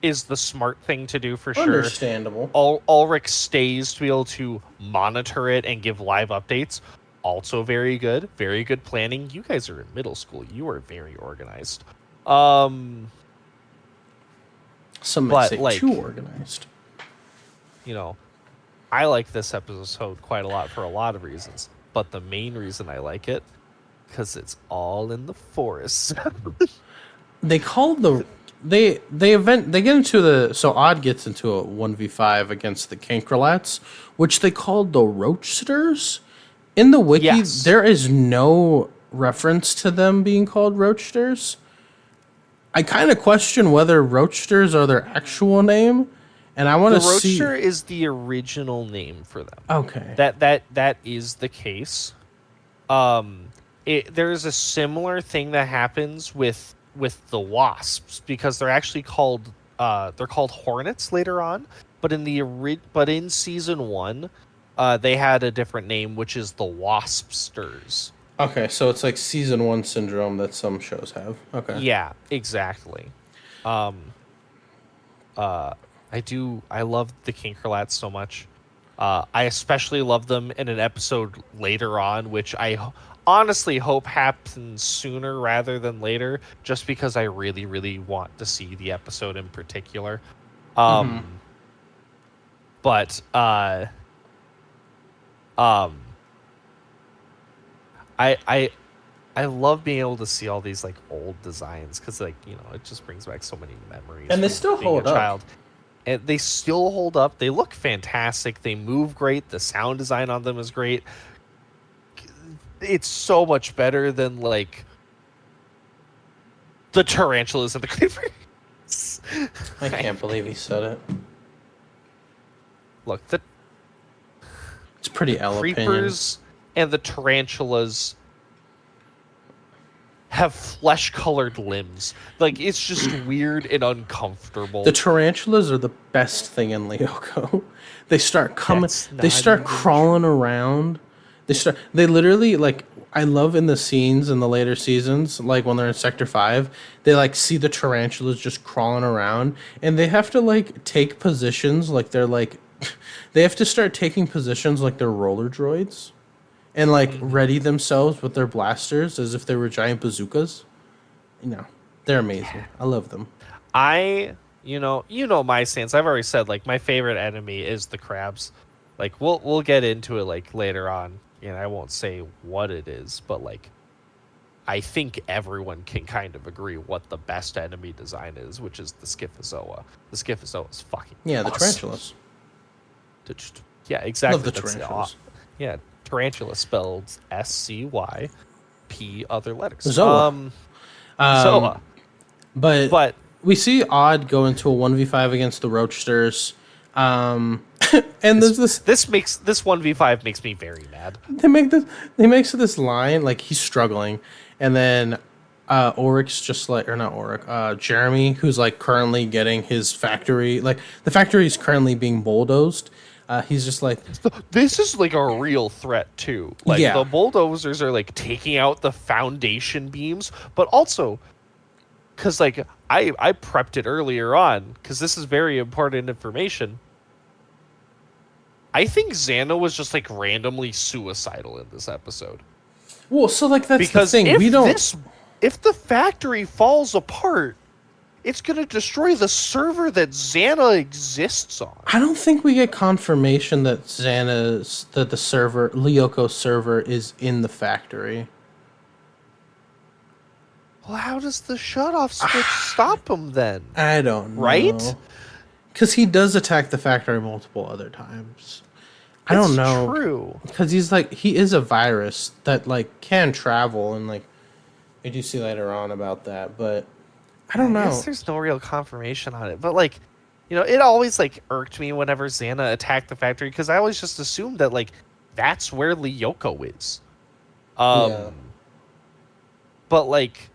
is the smart thing to do for sure. Understandable. Ulrich stays to be able to monitor it and give live updates. Also very good. Very good planning. You guys are in middle school. You are very organized. Some might say like, too organized. I like this episode quite a lot for a lot of reasons. But the main reason I like it, because it's all in the forest. They call they get into Odd gets into a 1v5 against the Cankrelats, which they called the Roachsters. In the wiki, Yes. there is no reference to them being called Roachsters. I kind of question whether Roachsters are their actual name, and I want to see. The Roachster is the original name for them. Okay. That is the case. There is a similar thing that happens with the wasps, because they're actually called hornets later on, but in season 1, they had a different name, which is the waspsters. Okay, so it's like season 1 syndrome that some shows have. Okay. Yeah, exactly. I love the Kinkerlats so much. I especially love them in an episode later on, which I honestly hope happens sooner rather than later, just because I really, really want to see the episode in particular. But I love being able to see all these like old designs, because it just brings back so many memories. And they still hold up. And they still hold up. They look fantastic. They move great. The sound design on them is great. It's so much better than like the tarantulas and the creepers. I can't believe he said it. Look, it's pretty creepers and the tarantulas have flesh-colored limbs. Like, it's just weird and uncomfortable. The tarantulas are the best thing in Lyoko. They start coming. They start crawling around. They literally, like, I love in the scenes in the later seasons, like when they're in Sector 5, they like see the tarantulas just crawling around, and they have to like take positions like they're like they have to start taking positions like they're roller droids, and like ready themselves with their blasters as if they were giant bazookas. They're amazing. I love them. You know my stance. I've already said, like, my favorite enemy is the crabs. Like, we'll get into it like later on, and I won't say what it is, but like, I think everyone can kind of agree what the best enemy design is, which is the Scyphozoa. The Scyphozoa is fucking the awesome. tarantulas. Yeah, exactly. Love the tarantulas. Yeah, tarantula spelled SCY, P other letters. Zoa. Zoa. But we see Odd go into a 1v5 against the Roachsters. And there's this 1v5 makes me very mad. They make this line, like he's struggling, and then Oryx just like, or not Oryx, Jeremy, who's like currently getting his factory, like the factory is currently being bulldozed. He's just like, this is like a real threat too. Like, yeah. The bulldozers are like taking out the foundation beams, but also because like I prepped it earlier on, because this is very important information. I think Xana was just like randomly suicidal in this episode. Well, so like that's because the thing. If the factory falls apart, it's going to destroy the server that Xana exists on. I don't think we get confirmation that the server, Lyoko server, is in the factory. Well, how does the shutoff switch stop him then? I don't know. Right? Because he does attack the factory multiple other times. I don't know. True. Because he is a virus that like can travel, and like I do see later on about that, but I don't know. I guess there's no real confirmation on it, but like, it always like irked me whenever Xana attacked the factory, because I always just assumed that like that's where Lyoko is. Yeah. But like,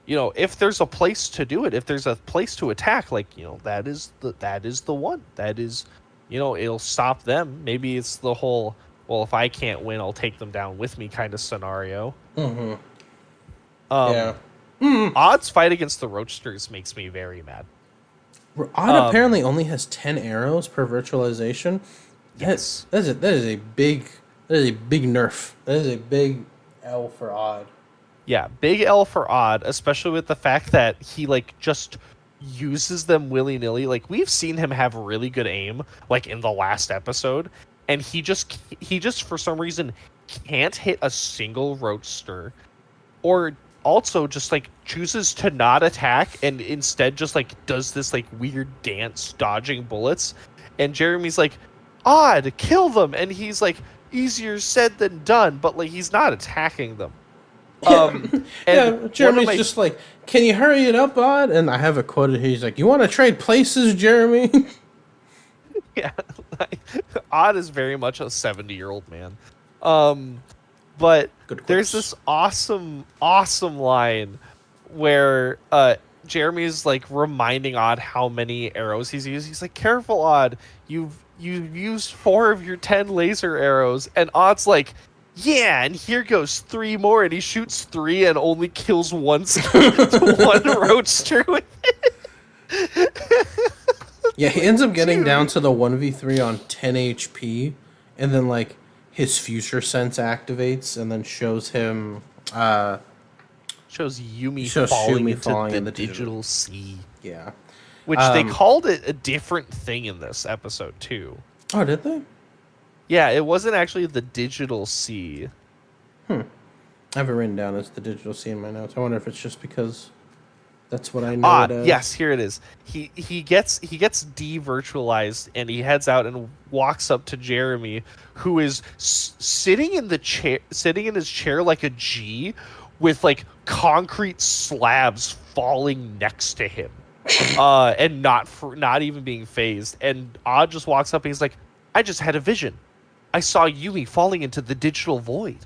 if there's a place to do it, if there's a place to attack, like, that is the one. That is, it'll stop them. Maybe it's the whole, well, if I can't win, I'll take them down with me kind of scenario. Mm-hmm. Yeah. Odd's fight against the Roachsters makes me very mad. Odd apparently only has 10 arrows per virtualization. Yes. That is a big nerf. That is a big L for Odd. Yeah, big L for Odd, especially with the fact that he like just uses them willy-nilly. Like, we've seen him have really good aim, like in the last episode, and he just for some reason can't hit a single Roachster, or also just like chooses to not attack and instead just like does this like weird dance dodging bullets. And Jeremy's like, odd, kill them. And he's like, easier said than done, but like he's not attacking them. And yeah, Jeremy's just like, can you hurry it up, Odd? And I have a quote here. He's like, you want to trade places, Jeremy? Yeah, like, Odd is very much a 70-year-old man. But there's this awesome line where Jeremy's like reminding Odd how many arrows he's used. He's like, careful, Odd, you've used 4 of your 10 laser arrows. And Odd's like, yeah, and here goes 3 more, and he shoots 3 and only kills one roadster with it. Yeah, he ends up getting down to the 1v3 on 10 HP, and then like his future sense activates and then shows him shows Yumi falling into the digital sea. Yeah. Which they called it a different thing in this episode too. Oh, did they? Yeah, it wasn't actually the digital sea. I have it written down as the digital sea in my notes. I wonder if it's just because that's what I know it as. Yes, here it is. He gets de-virtualized and he heads out and walks up to Jeremy, who is sitting in his chair like a G, with like concrete slabs falling next to him, and not even being phased. And Odd just walks up and he's like, "I just had a vision. I saw Yumi falling into the digital void."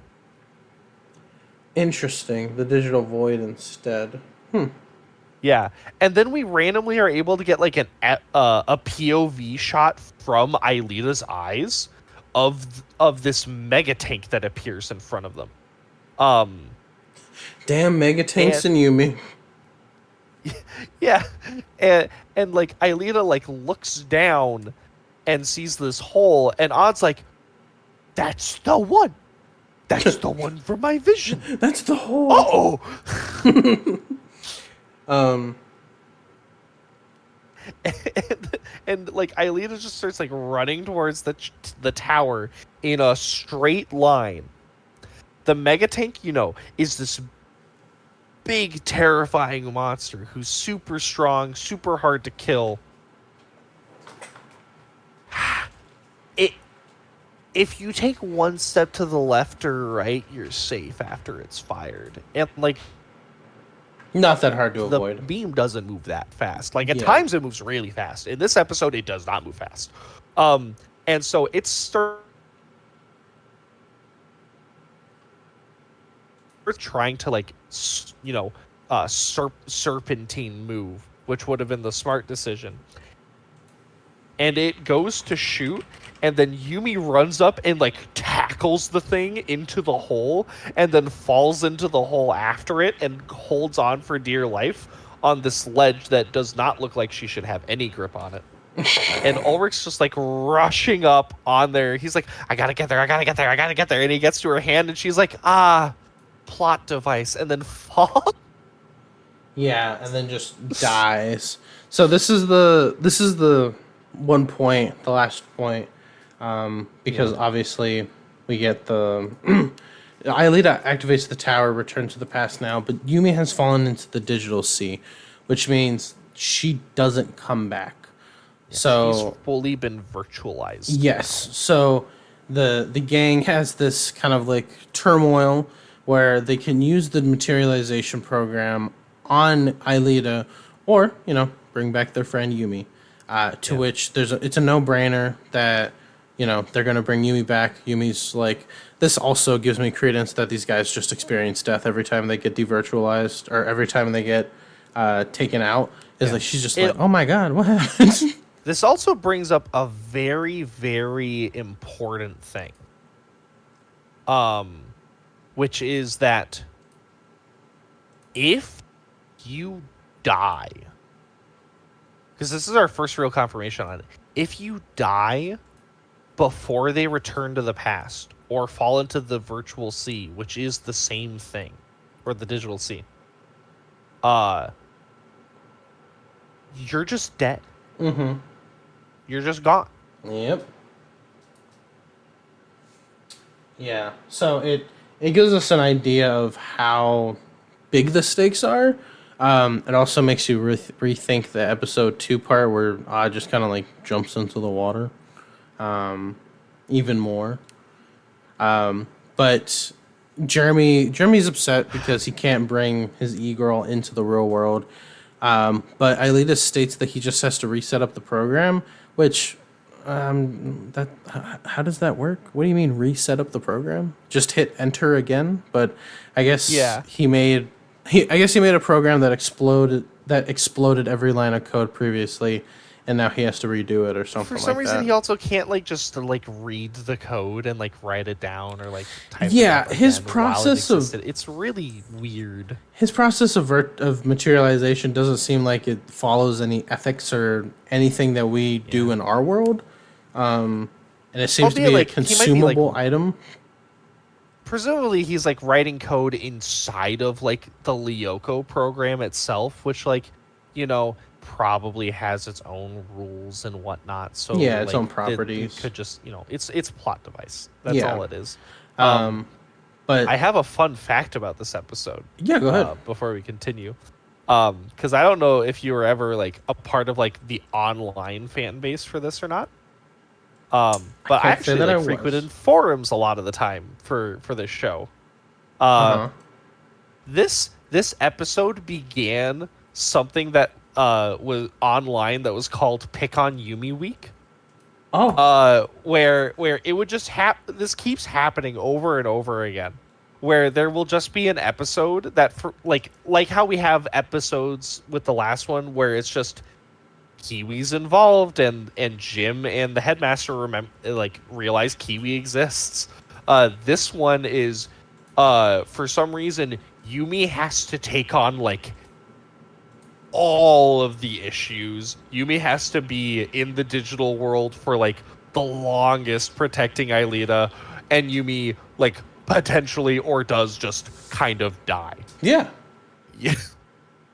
Interesting. The digital void instead. Yeah, and then we randomly are able to get like a POV shot from Aelita's eyes of this mega tank that appears in front of them. Damn mega tanks and Yumi. Yeah, and like Aelita like looks down and sees this hole, and Odd's like, "That's the one. That's the one from my vision. That's the hole." And like Aelita just starts like running towards the tower in a straight line. The mega tank, is this big terrifying monster who's super strong, super hard to kill. If you take one step to the left or right, you're safe after it's fired. And like, not that hard to avoid. The beam doesn't move that fast. Like at times it moves really fast. In this episode, it does not move fast. And so it starts trying to like, serpentine move, which would have been the smart decision. And it goes to shoot, and then Yumi runs up and like tackles the thing into the hole, and then falls into the hole after it and holds on for dear life on this ledge that does not look like she should have any grip on it. And Ulrich's just like rushing up on there. He's like, I gotta get there. And he gets to her hand, and she's like, plot device, and then falls. Yeah, and then just dies. So this is the one point, the last point, because obviously we get the Aelita activates the tower, return to the past now, but Yumi has fallen into the digital sea, which means she doesn't come back. Yeah, so she's fully been virtualized. Yes. So the gang has this kind of like turmoil where they can use the materialization program on Aelita, or bring back their friend Yumi. To which it's a no-brainer that they're going to bring Yumi back. Yumi's like, this also gives me credence that these guys just experience death every time they get devirtualized, or every time they get taken out. Like she's just like, oh my god, what happened? This also brings up a very, very important thing, which is that if you die, because this is our first real confirmation on it, if you die before they return to the past or fall into the virtual sea, which is the same thing, or the digital sea, you're just dead. Mm-hmm. You're just gone. Yep. Yeah. So it gives us an idea of how big the stakes are. It also makes you rethink the episode 2 part where just kind of like jumps into the water even more. But Jeremy's upset because he can't bring his e-girl into the real world. But Aelita states that he just has to reset up the program, which that how does that work? What do you mean reset up the program? Just hit enter again? But I guess he made a program that exploded every line of code previously, and now he has to redo it or something. For some like reason, that. he also can't like just like read the code and like write it down or like type yeah, it up his again process while it of it's really weird. His process of materialization doesn't seem like it follows any ethics or anything that we do in our world. And it seems to be like, a consumable item. Presumably, he's like writing code inside of like the Lyoko program itself, which probably has its own rules and whatnot. So its own properties. It could just it's a plot device. That's all it is. But I have a fun fact about this episode. Yeah, go ahead. Before we continue, because I don't know if you were ever like a part of like the online fan base for this or not. But I actually frequented forums a lot of the time for this show. This episode began something that was online that was called Pick on Yumi Week. Where it would just this keeps happening over and over again, where there will just be an episode that like how we have episodes with the last one where it's just Kiwi's involved and Jim and the headmaster realize Kiwi exists. This one is for some reason Yumi has to take on like all of the issues. Yumi has to be in the digital world for like the longest protecting Aelita, and Yumi like potentially or does just kind of die. Yeah.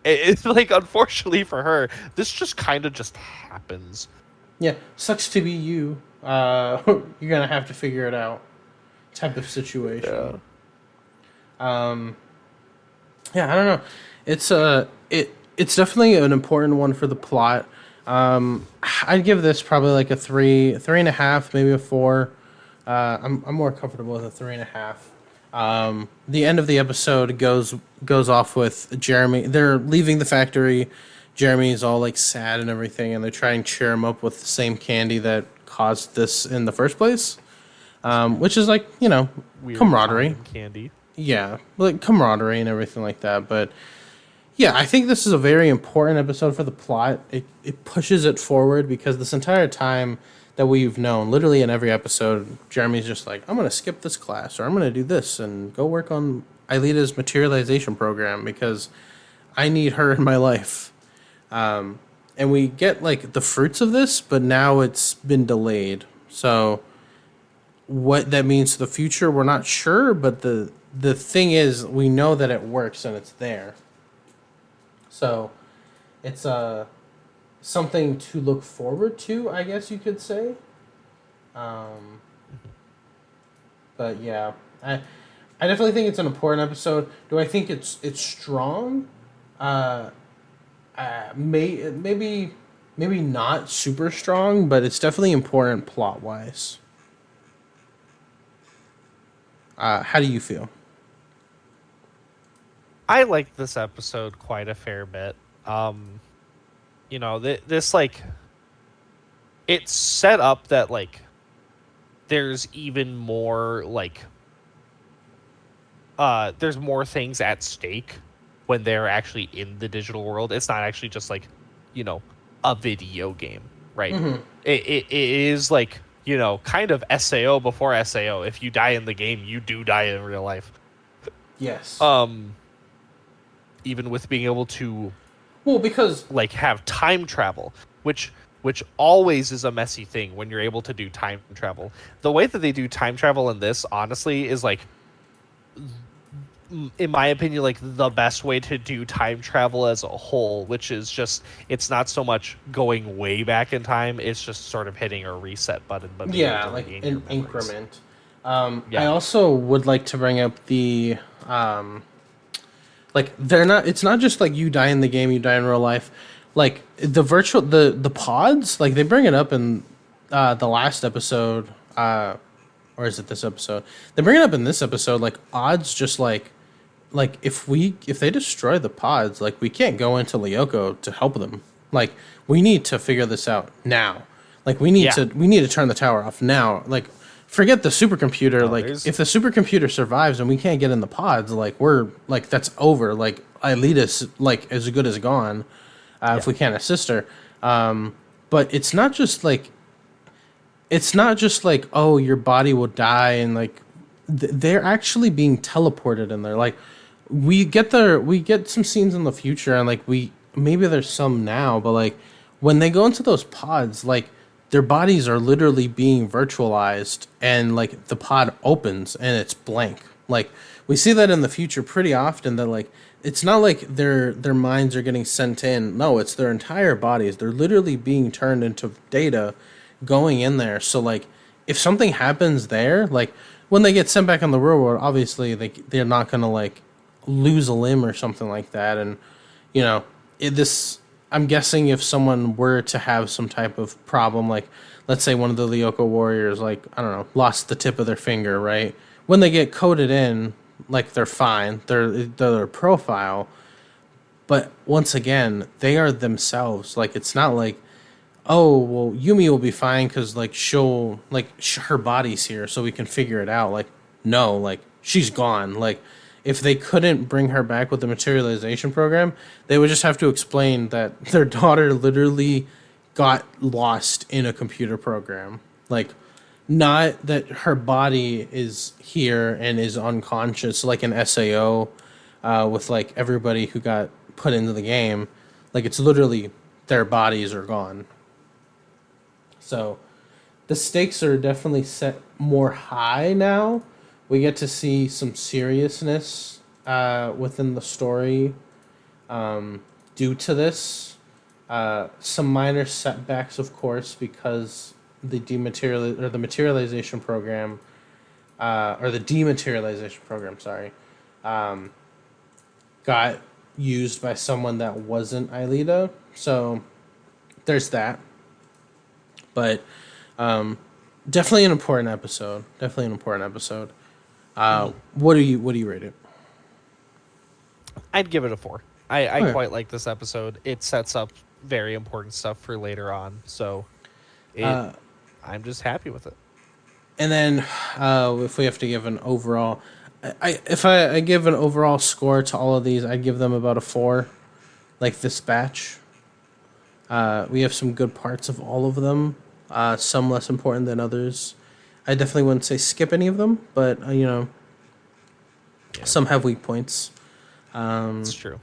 It's like, unfortunately for her, this just kind of just happens. Yeah, sucks to be you. You're gonna have to figure it out. Type of situation. Yeah, I don't know. It's definitely an important one for the plot. I'd give this probably like a 3.5, maybe a 4. I'm more comfortable with a 3.5. The end of the episode goes off with Jeremy. They're leaving the factory. Jeremy's all like sad and everything, and they try and cheer him up with the same candy that caused this in the first place, which is like weird camaraderie candy. Yeah, like camaraderie and everything like that. But yeah, I think this is a very important episode for the plot. It pushes it forward because this entire time that we've known, literally in every episode, Jeremy's just like, I'm going to skip this class, or I'm going to do this and go work on Aelita's materialization program because I need her in my life. And we get like the fruits of this, but now it's been delayed. So what that means to the future, we're not sure, but the thing is, we know that it works and it's there. So it's something to look forward to, I guess you could say. But yeah, I definitely think it's an important episode. Do I think it's strong? Maybe not super strong, but it's definitely important plot wise. How do you feel? I like this episode quite a fair bit. This like, it's set up that like there's even more like there's more things at stake when they're actually in the digital world. It's not actually just like a video game, right? Mm-hmm. It is like kind of SAO before SAO. If you die in the game, you do die in real life. Yes. Even with being able to because like have time travel, which always is a messy thing when you're able to do time travel. The way that they do time travel in this, honestly, is like, in my opinion, like the best way to do time travel as a whole, which is just, it's not so much going way back in time, it's just sort of hitting a reset button, but like an increment. I also would like to bring up the Like they're not. It's not just like you die in the game, you die in real life. Like the pods, like they bring it up in the last episode, or is it this episode? They bring it up in this episode. Like odds, just like if they destroy the pods, like we can't go into Lyoko to help them. Like we need to figure this out now. Like we need to turn the tower off now. Like forget the supercomputer. No, Like if the supercomputer survives and we can't get in the pods, like we're like that's over. Like Aelita's like as good as gone if we can't assist her. But it's not just like oh your body will die and like they're actually being teleported in there. Like we get some scenes in the future and like we maybe there's some now, but like when they go into those pods, like their bodies are literally being virtualized and like the pod opens and it's blank. Like we see that in the future pretty often that like it's not like their minds are getting sent in. No, it's their entire bodies. They're literally being turned into data going in there. So like if something happens there, like when they get sent back in the real world, obviously they're not gonna like lose a limb or something like that. And you know, this I'm guessing if someone were to have some type of problem, like let's say one of the Lyoko warriors, like I don't know, lost the tip of their finger, right? When they get coded in, like they're fine, they're their profile. But once again, they are themselves. Like it's not like, oh well, Yumi will be fine because like she'll like her body's here, so we can figure it out. Like no, like she's gone. Like if they couldn't bring her back with the materialization program, they would just have to explain that their daughter literally got lost in a computer program. Like, not that her body is here and is unconscious, like an SAO with like everybody who got put into the game. Like, it's literally their bodies are gone. So, the stakes are definitely set more high now. We get to see some seriousness within the story due to this. Some minor setbacks, of course, because the materialization program, or the dematerialization program, sorry, got used by someone that wasn't Aelita. So there's that. But definitely an important episode. Definitely an important episode. What do you rate it? I'd give it a 4. I Okay. quite like this episode. It sets up very important stuff for later on, so I'm just happy with it. And then if we have to give an overall, if I give an overall score to all of these, I'd give them about a 4. Like this batch, we have some good parts of all of them. Some less important than others. I definitely wouldn't say skip any of them, but some have weak points. It's true.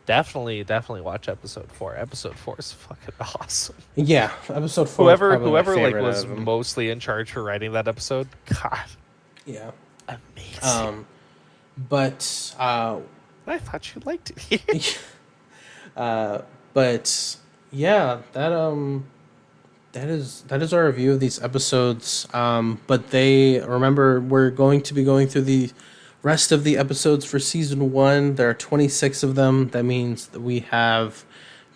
Definitely watch episode 4. Episode 4 is fucking awesome. Yeah, episode 4. Whoever like was mostly in charge for writing that episode, God, yeah, amazing. But I thought you liked it. but yeah, that is our review of these episodes. But we're going to be going through the rest of the episodes for season 1. There are 26 of them. That means that we have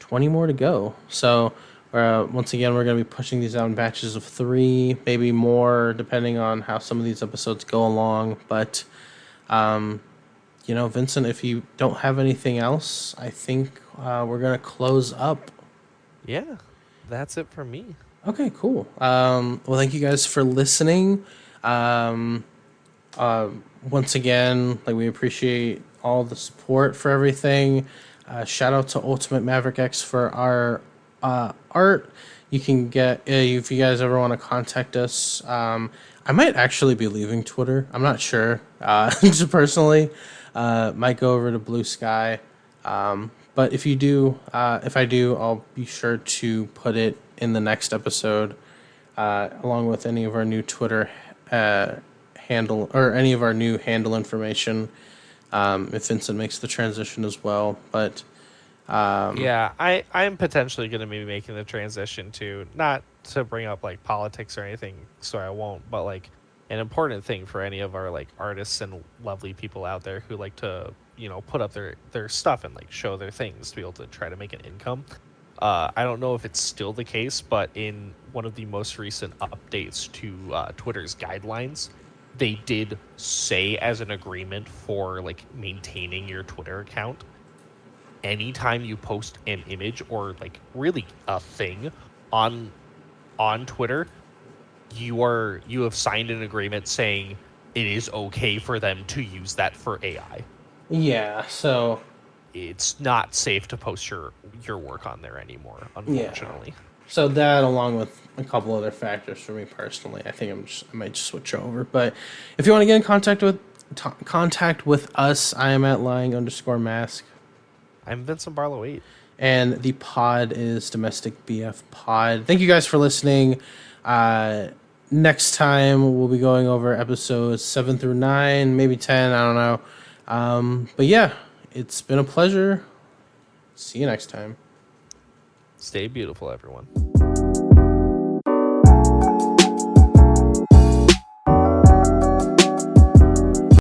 20 more to go. So once again, we're going to be pushing these out in batches of 3, maybe more, depending on how some of these episodes go along. But Vincent, if you don't have anything else, I think we're going to close up. Yeah, that's it for me. Okay, cool. Well, thank you guys for listening. Once again, like we appreciate all the support for everything. Shout out to Ultimate Maverick X for our art. You can get if you guys ever want to contact us. I might actually be leaving Twitter. I'm not sure. Just personally, might go over to Blue Sky. But if you do, if I do, I'll be sure to put it in the next episode, along with any of our new Twitter handle or any of our new handle information. If Vincent makes the transition as well, but yeah, I'm potentially going to be making the transition to, not to bring up like politics or anything, so I won't, but like an important thing for any of our like artists and lovely people out there who like to, you know, put up their stuff and like show their things to be able to try to make an income. I don't know if it's still the case, but in one of the most recent updates to Twitter's guidelines, they did say as an agreement for like maintaining your Twitter account, anytime you post an image or like really a thing on Twitter, you have signed an agreement saying it is okay for them to use that for AI. Yeah, so It's not safe to post your work on there anymore, unfortunately. Yeah. So that, along with a couple other factors for me personally, I think I might just switch over. But if you want to get in contact with us, I am at lying_mask. I'm Vincent Barlow 8. And the pod is Domestic BF Pod. Thank you guys for listening. Next time we'll be going over episodes 7 through 9, maybe 10, I don't know. But yeah, it's been a pleasure. See you next time. Stay beautiful, everyone.